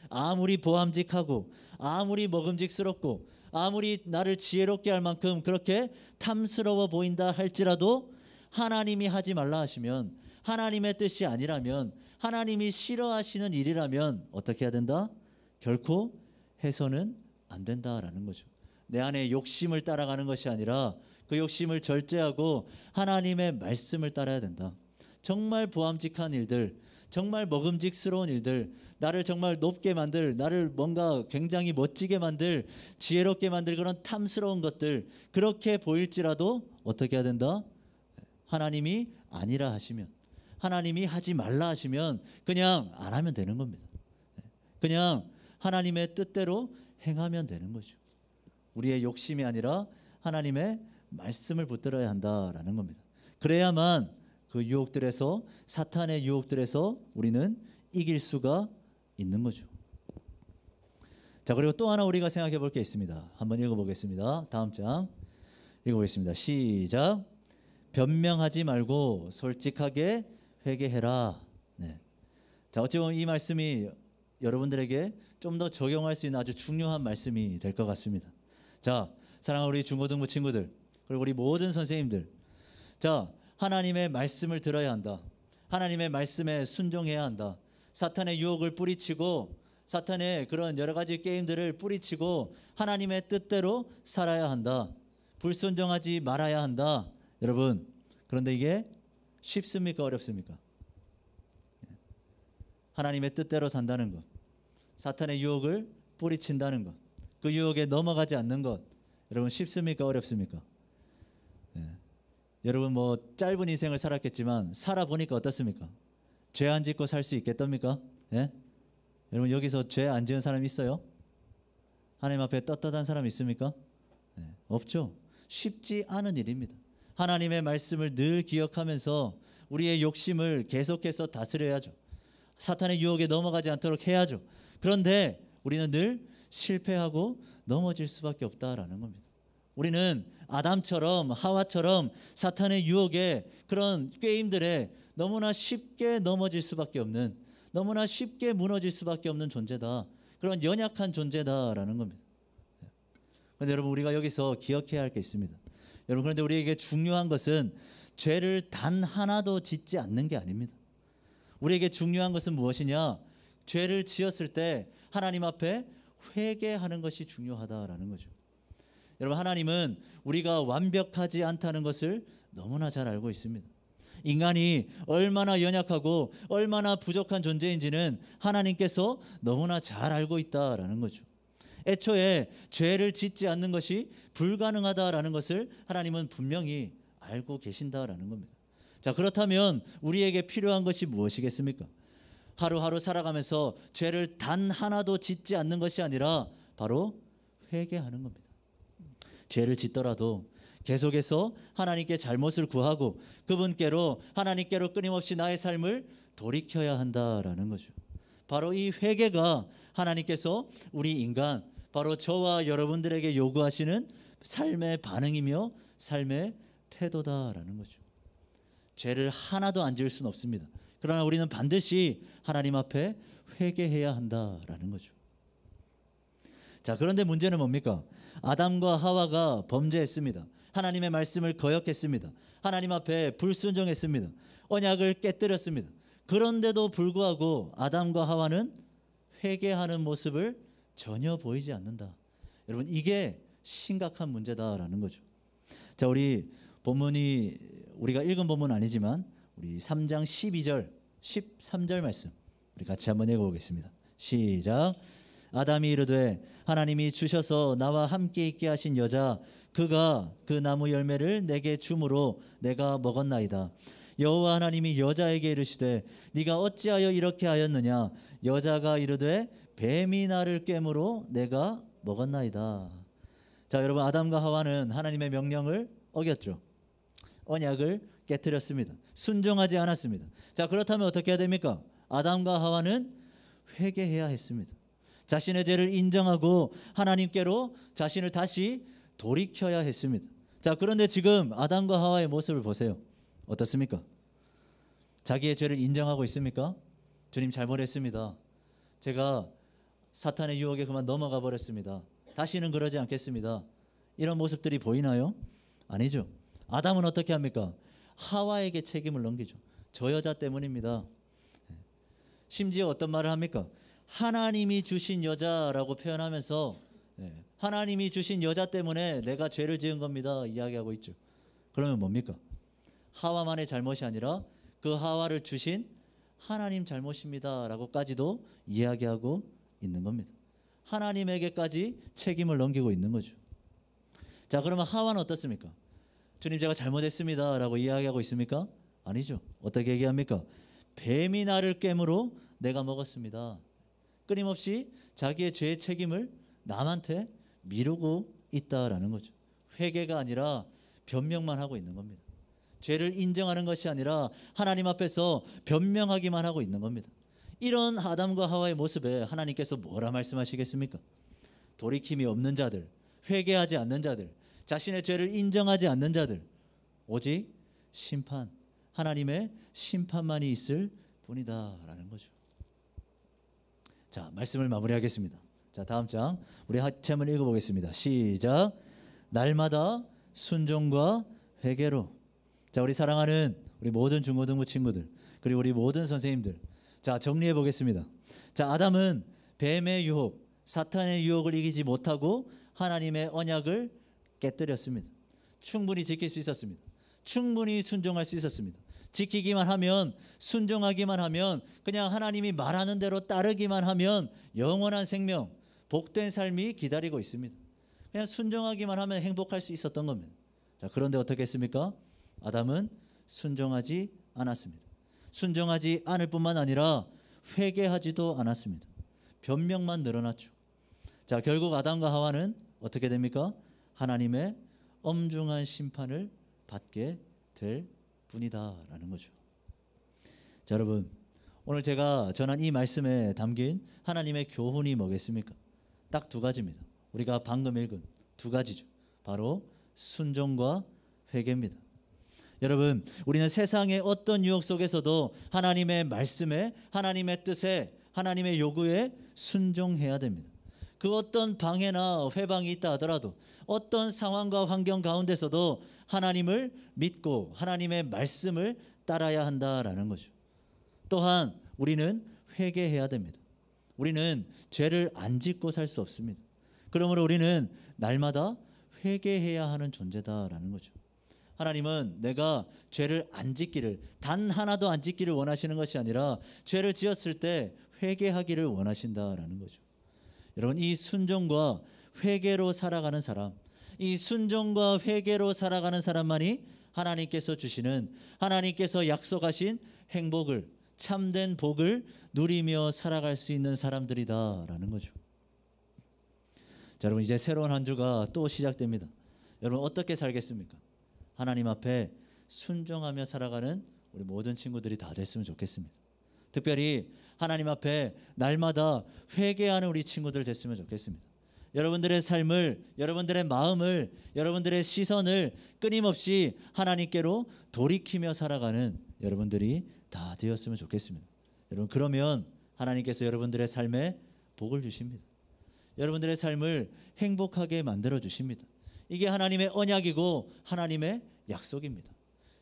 아무리 보암직하고 아무리 먹음직스럽고 아무리 나를 지혜롭게 할 만큼 그렇게 탐스러워 보인다 할지라도 하나님이 하지 말라 하시면, 하나님의 뜻이 아니라면, 하나님이 싫어하시는 일이라면 어떻게 해야 된다? 결코 해서는 안 된다라는 거죠. 내 안에 욕심을 따라가는 것이 아니라 그 욕심을 절제하고 하나님의 말씀을 따라야 된다. 정말 보암직한 일들, 정말 먹음직스러운 일들, 나를 정말 높게 만들, 나를 뭔가 굉장히 멋지게 만들, 지혜롭게 만들 그런 탐스러운 것들, 그렇게 보일지라도 어떻게 해야 된다? 하나님이 아니라 하시면, 하나님이 하지 말라 하시면 그냥 안 하면 되는 겁니다. 그냥 하나님의 뜻대로 행하면 되는 거죠. 우리의 욕심이 아니라 하나님의 말씀을 붙들어야 한다라는 겁니다. 그래야만 그 유혹들에서, 사탄의 유혹들에서 우리는 이길 수가 있는 거죠. 자, 그리고 또 하나 우리가 생각해 볼 게 있습니다. 한번 읽어보겠습니다. 다음 장 읽어보겠습니다. 시작. 변명하지 말고 솔직하게 회개해라. 네. 자, 어찌 보면 이 말씀이 여러분들에게 좀 더 적용할 수 있는 아주 중요한 말씀이 될 것 같습니다. 자, 사랑하는 우리 중고등부 친구들, 그리고 우리 모든 선생님들, 자, 하나님의 말씀을 들어야 한다. 하나님의 말씀에 순종해야 한다. 사탄의 유혹을 뿌리치고 사탄의 그런 여러 가지 게임들을 뿌리치고 하나님의 뜻대로 살아야 한다. 불순종하지 말아야 한다. 여러분, 그런데 이게 쉽습니까? 어렵습니까? 하나님의 뜻대로 산다는 것, 사탄의 유혹을 뿌리친다는 것, 그 유혹에 넘어가지 않는 것, 여러분 쉽습니까? 어렵습니까? 여러분 뭐 짧은 인생을 살았겠지만 살아보니까 어떻습니까? 죄 안 짓고 살 수 있겠답니까? 예? 여러분 여기서 죄 안 지은 사람 있어요? 하나님 앞에 떳떳한 사람 있습니까? 없죠. 쉽지 않은 일입니다. 하나님의 말씀을 늘 기억하면서 우리의 욕심을 계속해서 다스려야죠. 사탄의 유혹에 넘어가지 않도록 해야죠. 그런데 우리는 늘 실패하고 넘어질 수밖에 없다라는 겁니다. 우리는 아담처럼 하와처럼 사탄의 유혹에, 그런 게임들에 너무나 쉽게 넘어질 수밖에 없는, 너무나 쉽게 무너질 수밖에 없는 존재다. 그런 연약한 존재다라는 겁니다. 그런데 여러분, 우리가 여기서 기억해야 할 게 있습니다. 여러분, 그런데 우리에게 중요한 것은 죄를 단 하나도 짓지 않는 게 아닙니다. 우리에게 중요한 것은 무엇이냐? 죄를 지었을 때 하나님 앞에 회개하는 것이 중요하다라는 거죠. 여러분, 하나님은 우리가 완벽하지 않다는 것을 너무나 잘 알고 있습니다. 인간이 얼마나 연약하고 얼마나 부족한 존재인지는 하나님께서 너무나 잘 알고 있다라는 거죠. 애초에 죄를 짓지 않는 것이 불가능하다라는 것을 하나님은 분명히 알고 계신다라는 겁니다. 자, 그렇다면 우리에게 필요한 것이 무엇이겠습니까? 하루하루 살아가면서 죄를 단 하나도 짓지 않는 것이 아니라 바로 회개하는 겁니다. 죄를 짓더라도 계속해서 하나님께 잘못을 구하고 그분께로, 하나님께로 끊임없이 나의 삶을 돌이켜야 한다라는 거죠. 바로 이 회개가 하나님께서 우리 인간, 바로 저와 여러분들에게 요구하시는 삶의 반응이며 삶의 태도다라는 거죠. 죄를 하나도 안 지을 수는 없습니다. 그러나 우리는 반드시 하나님 앞에 회개해야 한다라는 거죠. 자, 그런데 문제는 뭡니까? 아담과 하와가 범죄했습니다. 하나님의 말씀을 거역했습니다. 하나님 앞에 불순종했습니다. 언약을 깨뜨렸습니다. 그런데도 불구하고 아담과 하와는 회개하는 모습을 전혀 보이지 않는다. 여러분, 이게 심각한 문제다라는 거죠. 자, 우리 본문이, 우리가 읽은 본문은 아니지만 우리 3장 12절 13절 말씀 우리 같이 한번 읽어보겠습니다. 시작. 아담이 이르되 하나님이 주셔서 나와 함께 있게 하신 여자, 그가 그 나무 열매를 내게 주므로 내가 먹었나이다. 여호와 하나님이 여자에게 이르시되 네가 어찌하여 이렇게 하였느냐? 여자가 이르되 뱀이 나를 꿰므로 내가 먹었나이다. 자, 여러분, 아담과 하와는 하나님의 명령을 어겼죠. 언약을 깨뜨렸습니다. 순종하지 않았습니다. 자, 그렇다면 어떻게 해야 됩니까? 아담과 하와는 회개해야 했습니다. 자신의 죄를 인정하고 하나님께로 자신을 다시 돌이켜야 했습니다. 자, 그런데 지금 아담과 하와의 모습을 보세요. 어떻습니까? 자기의 죄를 인정하고 있습니까? 주님 잘못했습니다. 제가 사탄의 유혹에 그만 넘어가 버렸습니다. 다시는 그러지 않겠습니다. 이런 모습들이 보이나요? 아니죠. 아담은 어떻게 합니까? 하와에게 책임을 넘기죠. 저 여자 때문입니다. 심지어 어떤 말을 합니까? 하나님이 주신 여자라고 표현하면서 하나님이 주신 여자 때문에 내가 죄를 지은 겁니다 이야기하고 있죠. 그러면 뭡니까? 하와만의 잘못이 아니라 그 하와를 주신 하나님 잘못입니다 라고까지도 이야기하고 있는 겁니다. 하나님에게까지 책임을 넘기고 있는 거죠. 자, 그러면 하와는 어떻습니까? 주님 제가 잘못했습니다 라고 이야기하고 있습니까? 아니죠. 어떻게 얘기합니까? 뱀이 나를 꿰므로 내가 먹었습니다. 끊임없이 자기의 죄의 책임을 남한테 미루고 있다라는 거죠. 회개가 아니라 변명만 하고 있는 겁니다. 죄를 인정하는 것이 아니라 하나님 앞에서 변명하기만 하고 있는 겁니다. 이런 아담과 하와의 모습에 하나님께서 뭐라 말씀하시겠습니까? 돌이킴이 없는 자들, 회개하지 않는 자들, 자신의 죄를 인정하지 않는 자들, 오직 심판, 하나님의 심판만이 있을 뿐이다라는 거죠. 자, 말씀을 마무리하겠습니다. 자, 다음 장 우리 같이 한번 읽어보겠습니다. 시작. 날마다 순종과 회개로. 자, 우리 사랑하는 우리 모든 중고등부 친구들, 그리고 우리 모든 선생님들, 자, 정리해 보겠습니다. 자, 아담은 뱀의 유혹, 사탄의 유혹을 이기지 못하고 하나님의 언약을 깨뜨렸습니다. 충분히 지킬 수 있었습니다. 충분히 순종할 수 있었습니다. 지키기만 하면, 순종하기만 하면, 그냥 하나님이 말하는 대로 따르기만 하면 영원한 생명, 복된 삶이 기다리고 있습니다. 그냥 순종하기만 하면 행복할 수 있었던 겁니다. 자, 그런데 어떻게 했습니까? 아담은 순종하지 않았습니다. 순종하지 않을 뿐만 아니라 회개하지도 않았습니다. 변명만 늘어났죠. 자, 결국 아담과 하와는 어떻게 됩니까? 하나님의 엄중한 심판을 받게 될 뿐이다라는 거죠. 자, 여러분, 오늘 제가 전한 이 말씀에 담긴 하나님의 교훈이 뭐겠습니까? 딱 두 가지입니다. 우리가 방금 읽은 두 가지죠. 바로 순종과 회개입니다. 여러분, 우리는 세상의 어떤 유혹 속에서도 하나님의 말씀에, 하나님의 뜻에, 하나님의 요구에 순종해야 됩니다. 그 어떤 방해나 회방이 있다 하더라도, 어떤 상황과 환경 가운데서도 하나님을 믿고 하나님의 말씀을 따라야 한다라는 거죠. 또한 우리는 회개해야 됩니다. 우리는 죄를 안 짓고 살 수 없습니다. 그러므로 우리는 날마다 회개해야 하는 존재다라는 거죠. 하나님은 내가 죄를 안 짓기를, 단 하나도 안 짓기를 원하시는 것이 아니라 죄를 지었을 때 회개하기를 원하신다라는 거죠. 여러분, 이 순종과 회개로 살아가는 사람, 이 순종과 회개로 살아가는 사람만이 하나님께서 주시는, 하나님께서 약속하신 행복을, 참된 복을 누리며 살아갈 수 있는 사람들이다라는 거죠. 자, 여러분, 이제 새로운 한 주가 또 시작됩니다. 여러분, 어떻게 살겠습니까? 하나님 앞에 순종하며 살아가는 우리 모든 친구들이 다 됐으면 좋겠습니다. 특별히 하나님 앞에 날마다 회개하는 우리 친구들 됐으면 좋겠습니다. 여러분들의 삶을, 여러분들의 마음을, 여러분들의 시선을 끊임없이 하나님께로 돌이키며 살아가는 여러분들이 다 되었으면 좋겠습니다. 여러분, 그러면 하나님께서 여러분들의 삶에 복을 주십니다. 여러분들의 삶을 행복하게 만들어 주십니다. 이게 하나님의 언약이고 하나님의 약속입니다.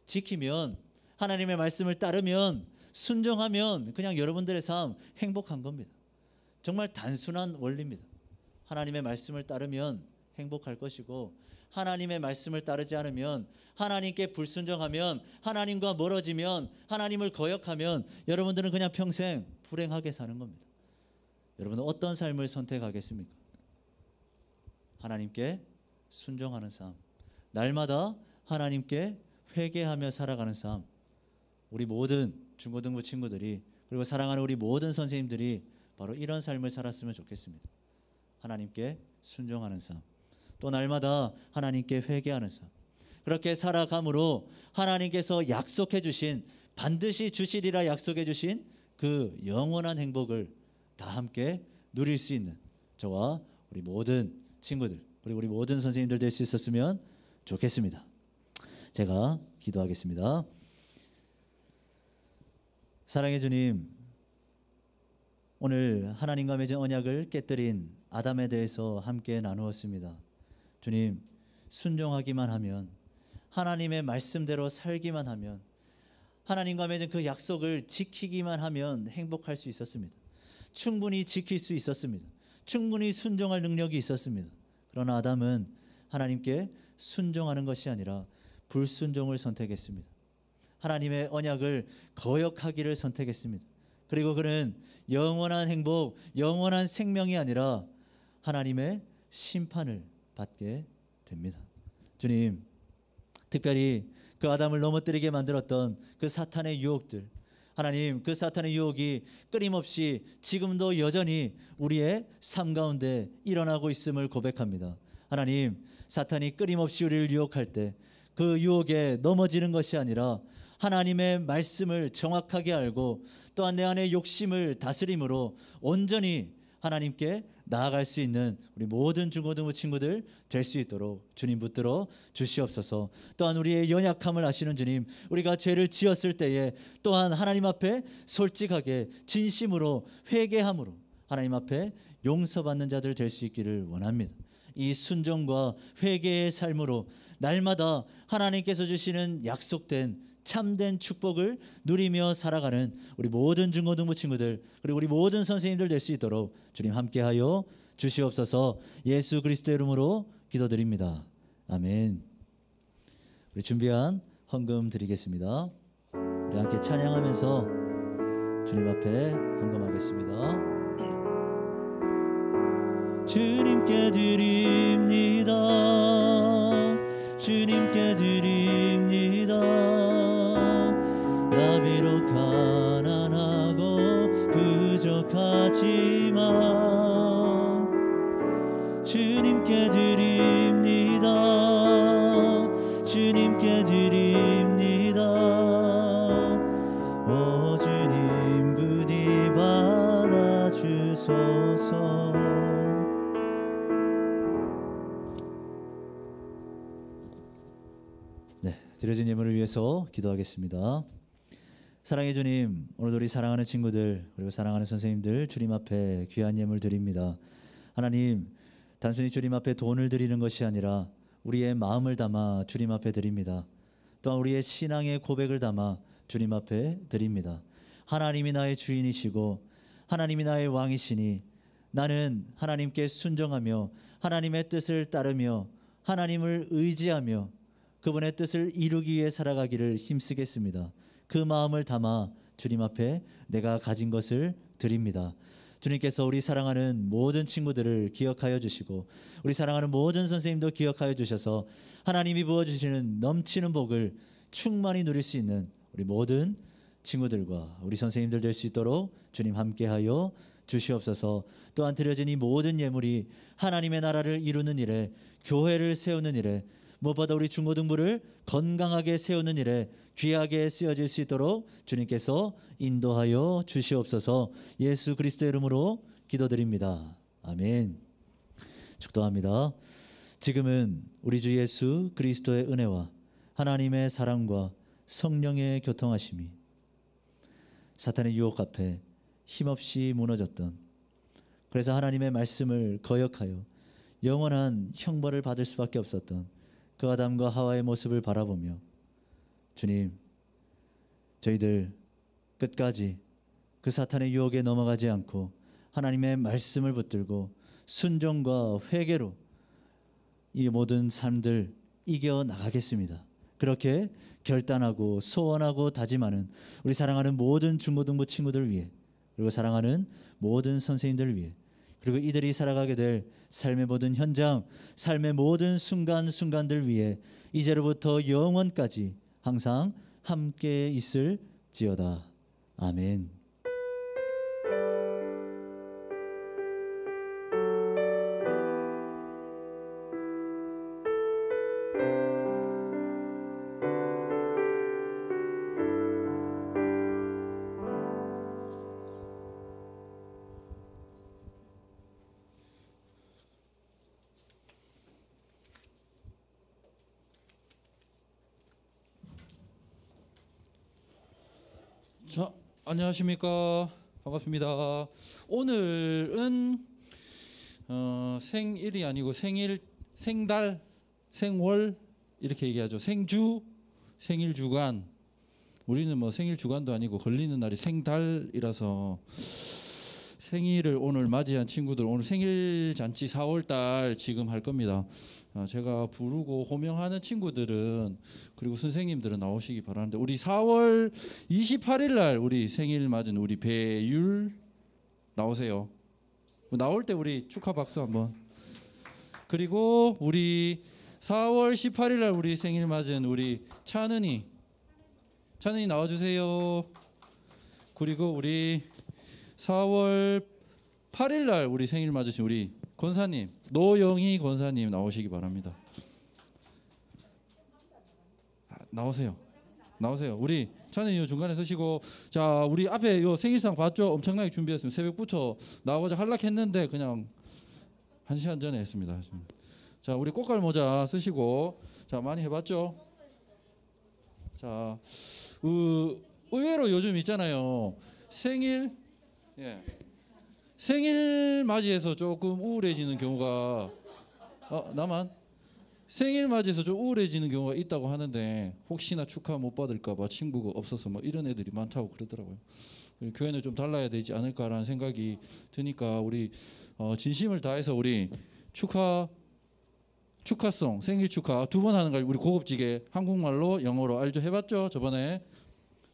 지키면, 하나님의 말씀을 따르면, 순종하면 그냥 여러분들의 삶 행복한 겁니다. 정말 단순한 원리입니다. 하나님의 말씀을 따르면 행복할 것이고, 하나님의 말씀을 따르지 않으면, 하나님께 불순종하면, 하나님과 멀어지면, 하나님을 거역하면 여러분들은 그냥 평생 불행하게 사는 겁니다. 여러분은 어떤 삶을 선택하겠습니까? 하나님께 순종하는 삶, 날마다 하나님께 회개하며 살아가는 삶. 우리 모든 중고등부 친구들이, 그리고 사랑하는 우리 모든 선생님들이 바로 이런 삶을 살았으면 좋겠습니다. 하나님께 순종하는 삶, 또 날마다 하나님께 회개하는 삶. 그렇게 살아감으로 하나님께서 약속해 주신, 반드시 주시리라 약속해 주신 그 영원한 행복을 다 함께 누릴 수 있는 저와 우리 모든 친구들, 그리고 우리 모든 선생님들 될 수 있었으면 좋겠습니다. 제가 기도하겠습니다. 사랑의 주님, 오늘 하나님과 맺은 언약을 깨뜨린 아담에 대해서 함께 나누었습니다. 주님, 순종하기만 하면, 하나님의 말씀대로 살기만 하면, 하나님과 맺은 그 약속을 지키기만 하면 행복할 수 있었습니다. 충분히 지킬 수 있었습니다. 충분히 순종할 능력이 있었습니다. 그러나 아담은 하나님께 순종하는 것이 아니라 불순종을 선택했습니다. 하나님의 언약을 거역하기를 선택했습니다. 그리고 그는 영원한 행복, 영원한 생명이 아니라 하나님의 심판을 받게 됩니다. 주님, 특별히 그 아담을 넘어뜨리게 만들었던 그 사탄의 유혹들, 하나님, 그 사탄의 유혹이 끊임없이 지금도 여전히 우리의 삶 가운데 일어나고 있음을 고백합니다. 하나님, 사탄이 끊임없이 우리를 유혹할 때 그 유혹에 넘어지는 것이 아니라 하나님의 말씀을 정확하게 알고 또한 내 안의 욕심을 다스림으로 온전히 하나님께 나아갈 수 있는 우리 모든 중고등부 친구들 될 수 있도록 주님 붙들어 주시옵소서. 또한 우리의 연약함을 아시는 주님, 우리가 죄를 지었을 때에 또한 하나님 앞에 솔직하게 진심으로 회개함으로 하나님 앞에 용서받는 자들 될 수 있기를 원합니다. 이 순종과 회개의 삶으로 날마다 하나님께서 주시는 약속된 참된 축복을 누리며 살아가는 우리 모든 중고등부 친구들, 그리고 우리 모든 선생님들 될 수 있도록 주님 함께하여 주시옵소서. 예수 그리스도의 이름으로 기도드립니다. 아멘. 우리 준비한 헌금 드리겠습니다. 우리 함께 찬양하면서 주님 앞에 헌금하겠습니다. 주님께 드립니다. 주님께 드립니다. 나 비록 가난하고 부족하지만 주님께 드립니다. 주님께 드립니다. 오 주님 부디 받아주소서. 네, 드려진 예물을 위해서 기도하겠습니다. 사랑의 주님, 오늘도 우리 사랑하는 친구들 그리고 사랑하는 선생님들 주님 앞에 귀한 예물 드립니다. 하나님, 단순히 주님 앞에 돈을 드리는 것이 아니라 우리의 마음을 담아 주님 앞에 드립니다. 또한 우리의 신앙의 고백을 담아 주님 앞에 드립니다. 하나님이 나의 주인이시고 하나님이 나의 왕이시니 나는 하나님께 순종하며 하나님의 뜻을 따르며 하나님을 의지하며 그분의 뜻을 이루기 위해 살아가기를 힘쓰겠습니다. 그 마음을 담아 주님 앞에 내가 가진 것을 드립니다. 주님께서 우리 사랑하는 모든 친구들을 기억하여 주시고 우리 사랑하는 모든 선생님도 기억하여 주셔서 하나님이 부어주시는 넘치는 복을 충만히 누릴 수 있는 우리 모든 친구들과 우리 선생님들 될 수 있도록 주님 함께하여 주시옵소서. 또한 드려진 이 모든 예물이 하나님의 나라를 이루는 일에, 교회를 세우는 일에, 무엇보다 우리 중고등부를 건강하게 세우는 일에 귀하게 쓰여질 수 있도록 주님께서 인도하여 주시옵소서. 예수 그리스도의 이름으로 기도드립니다. 아멘. 축도합니다. 지금은 우리 주 예수 그리스도의 은혜와 하나님의 사랑과 성령의 교통하심이 사탄의 유혹 앞에 힘없이 무너졌던, 그래서 하나님의 말씀을 거역하여 영원한 형벌을 받을 수밖에 없었던 그 아담과 하와의 모습을 바라보며 주님, 저희들 끝까지 그 사탄의 유혹에 넘어가지 않고 하나님의 말씀을 붙들고 순종과 회개로 이 모든 삶들 이겨나가겠습니다. 그렇게 결단하고 소원하고 다짐하는 우리 사랑하는 모든 중고등부 친구들 위해, 그리고 사랑하는 모든 선생님들 위해, 그리고 이들이 살아가게 될 삶의 모든 현장, 삶의 모든 순간순간들 위해 이제로부터 영원까지 항상 함께 있을지어다. 아멘. 자, 안녕하십니까. 반갑습니다. 오늘은 생일이 아니고 생일, 생달, 생월 이렇게 얘기하죠. 생주, 생일 주간. 우리는 뭐 생일 주간도 아니고 걸리는 날이 생달이라서 생일을 오늘 맞이한 친구들 오늘 생일 잔치 4월달 지금 할 겁니다. 제가 부르고 호명하는 친구들은 그리고 선생님들은 나오시기 바라는데 우리 4월 28일 날 우리 생일 맞은 우리 배율 나오세요. 나올 때 우리 축하 박수 한번. 그리고 우리 4월 18일 날 우리 생일 맞은 우리 찬은이 나와주세요. 그리고 우리 4월 8일 날 우리 생일 맞으신 우리 권사님 노영희 권사님 나오시기 바랍니다. 나오세요. 우리 찬은이 중간에 서시고 자 우리 앞에 요 생일상 봤죠? 엄청나게 준비했습니다. 새벽부터 나오자 할락했는데 그냥 1시간 전에 했습니다. 자 우리 꽃갈 모자 쓰시고 자 많이 해봤죠? 자 의외로 요즘 있잖아요. 생일 맞이해서 조금 우울해지는 경우가 나만 생일 맞이해서 좀 우울해지는 경우가 있다고 하는데 혹시나 축하 못 받을까 봐 친구가 없어서 뭐 이런 애들이 많다고 그러더라고요. 교회는 좀 달라야 되지 않을까라는 생각이 드니까 우리 진심을 다해서 우리 축하송 생일 축하 2번 하는 걸 우리 고급지게 한국말로 영어로 알죠? 해봤죠? 저번에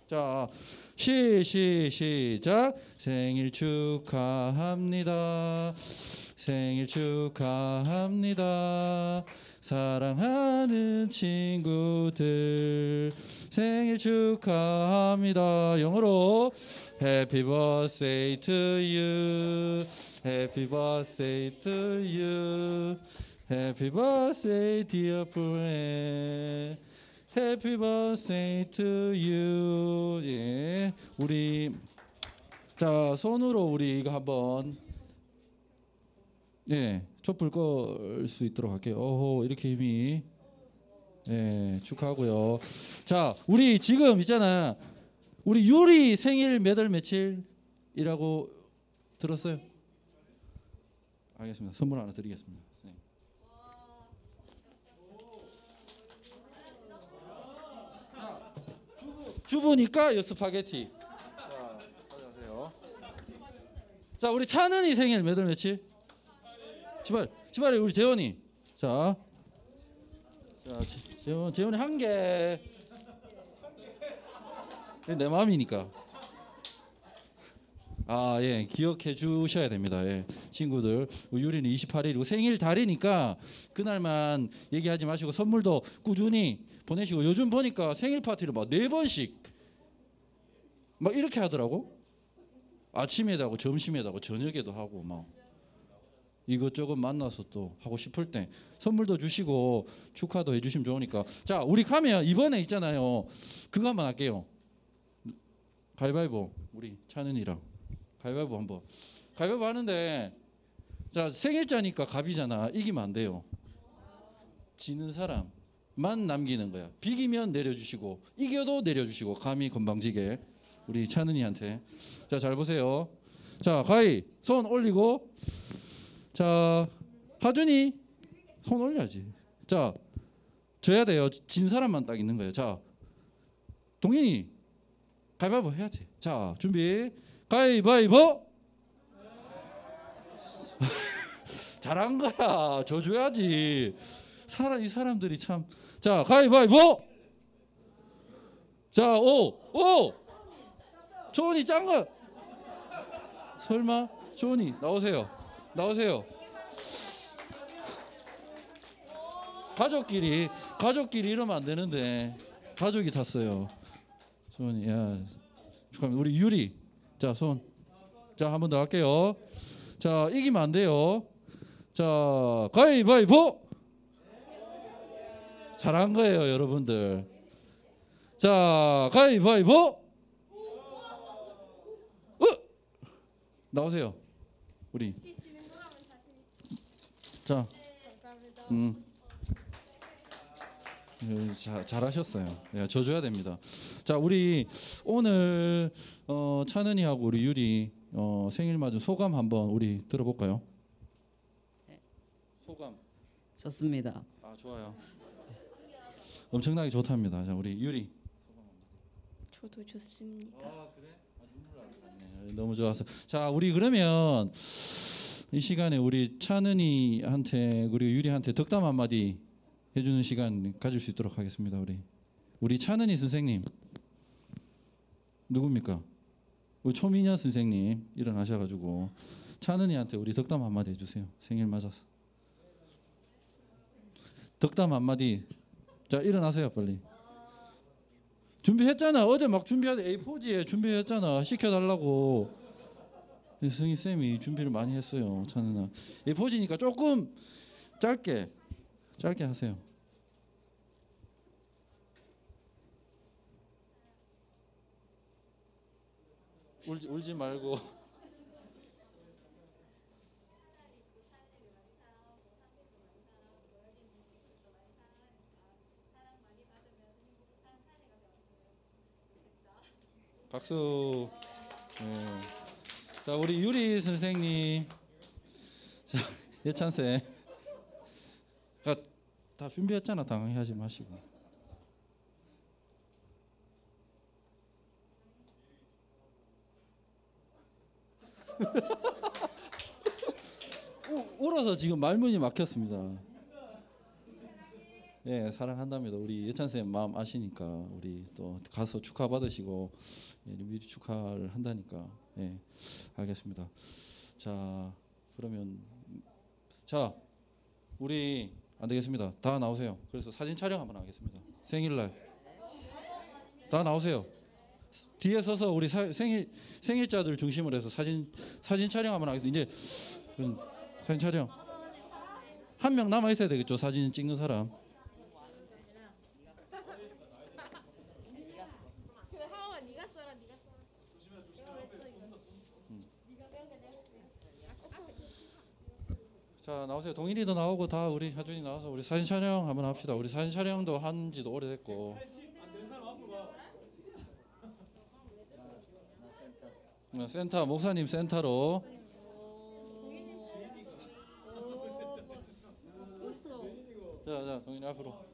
자 시작 생일 축하합니다. 생일 축하합니다. 사랑하는 친구들 생일 축하합니다. 영어로 Happy birthday to you. Happy birthday to you. Happy birthday dear friend. Happy birthday to you. 예. 우리 자 손으로 우리 이거 한번 촛불 끌 수 있도록 할게요. 오호 이렇게 힘이 축하하고요. 자 우리 지금 있잖아. 우리 유리 생일 몇 월 며칠이라고 들었어요? 알겠습니다. 선물 하나 드리겠습니다. 주부니까 요 스파게티. 자, 가져가세요. 자, 우리 찬은이 생일 몇 월 며칠? 지발이 우리 재원이. 자, 재원이 한 개. 내 마음이니까. 기억해 주셔야 됩니다. 친구들. 유리는 28일이고 생일 달이니까 그날만 얘기하지 마시고 선물도 꾸준히 보내시고 요즘 보니까 생일 파티를 막 4번씩 막 이렇게 하더라고. 아침에도 하고 점심에도 하고 저녁에도 하고 막 이것저것 만나서 또 하고 싶을 때 선물도 주시고 축하도 해주시면 좋으니까. 자 우리 가면 이번에 있잖아요. 그거 한번 할게요. 가위바위보. 우리 찬은이랑 가위바위보 한번. 가위바위보 하는데 자 생일자니까 갑이잖아. 이기면 안 돼요. 지는 사람만 남기는 거야. 비기면 내려주시고 이겨도 내려주시고 감히 건방지게 우리 찬은이한테. 자 잘 보세요. 자 가위 손 올리고 자 하준이 손 올려야지. 자 져야 돼요. 진 사람만 딱 있는 거예요. 자 동현이 가위바위보 해야지. 자 준비 가위바위보. 잘한 거야. 져줘야지. 이 사람들이 참. 자 가위바위보. 자 오 조은이 짠 거. 설마 조은이 나오세요. 가족끼리 이러면 안 되는데 가족이 탔어요. 조은이 야 축하합니다. 우리 유리 자 손. 자 한 번 더 할게요. 자 이기면 안 돼요. 자 가위바위보. 잘한 거예요 여러분들. 자 가위바위보. 나오세요 우리. 자 잘하셨어요. 예, 저 줘야 됩니다. 자, 우리 오늘 찬은이하고 우리 유리 생일 맞은 소감 한번 우리 들어볼까요? 소감. 좋습니다. 아, 좋아요. 엄청나게 좋답니다. 자, 우리 유리. 저도 좋습니다. 아, 그래? 네, 너무 좋았어. 자, 우리 그러면 이 시간에 우리 찬은이한테 그리고 유리한테 덕담 한마디 해주는 시간 가질 수 있도록 하겠습니다. 우리 찬은이 선생님 누굽니까? 우리 초미녀 선생님 일어나셔가지고 찬은이한테 우리 덕담 한마디 해주세요. 생일 맞아서 덕담 한마디. 자, 일어나세요 빨리. 준비했잖아. 어제 막 준비하다 A4지에 준비했잖아. 시켜달라고. 승희 쌤이 준비를 많이 했어요. 찬은아. A4지니까 조금 짧게 하세요. 울지 말고. 박수. 네. 자, 우리 유리 선생님. 자, 예찬 쌤. 다 준비했잖아. 당황하지 마시고. 울어서 지금 말문이 막혔습니다. 예, 사랑한답니다. 우리 예찬 쌤 마음 아시니까 우리 또 가서 축하 받으시고 예, 미리 축하를 한다니까. 예, 알겠습니다. 자, 그러면 자, 우리 안 되겠습니다. 다 나오세요. 그래서 사진 촬영 한번 하겠습니다. 생일날 다 나오세요. 뒤에 서서 우리 생일자들 중심으로 해서 사진 촬영 한번 하겠습니다. 이제 사진 촬영 한 명 남아 있어야 되겠죠. 사진 찍는 사람. 자, 나오세요. 동일이도 나오고 다 우리 하준이 나와서 우리 사진 촬영 한번 합시다. 우리 사진 촬영도 한 지도 오래됐고. 센터 목사님 센터로. 자, 동일이 앞으로.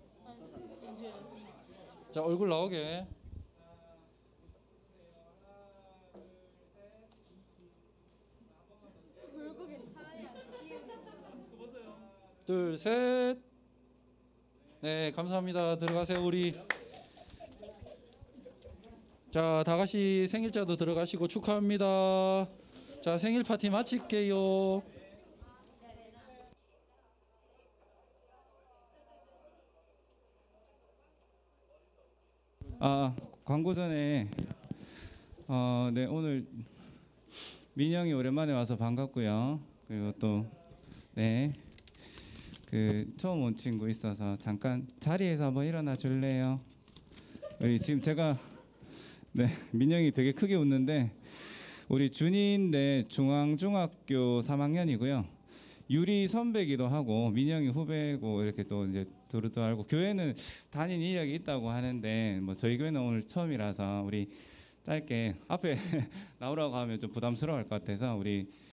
자, 얼굴 나오게. 둘, 셋. 네, 감사합니다. 들어가세요, 우리. 자, 다 같이 생일자도 들어가시고 축하합니다. 자, 생일 파티 마칠게요. 광고 전에 네, 오늘 민영이 오랜만에 와서 반갑고요. 그리고 또 네. 처음 온 친구 있어서 잠깐 자리에서 한번 일어나 줄래요? 지금 제가 네, 민영이 되게 크게 웃는데 우리 준이인데 중앙중학교 3학년이고요. 유리 선배기도 하고 민영이 후배고 이렇게 또 이제 두루도 알고 교회는 다닌 이력이 있다고 하는데 뭐 저희 교회는 오늘 처음이라서 우리 짧게 앞에 나오라고 하면 좀 부담스러울 것 같아서 우리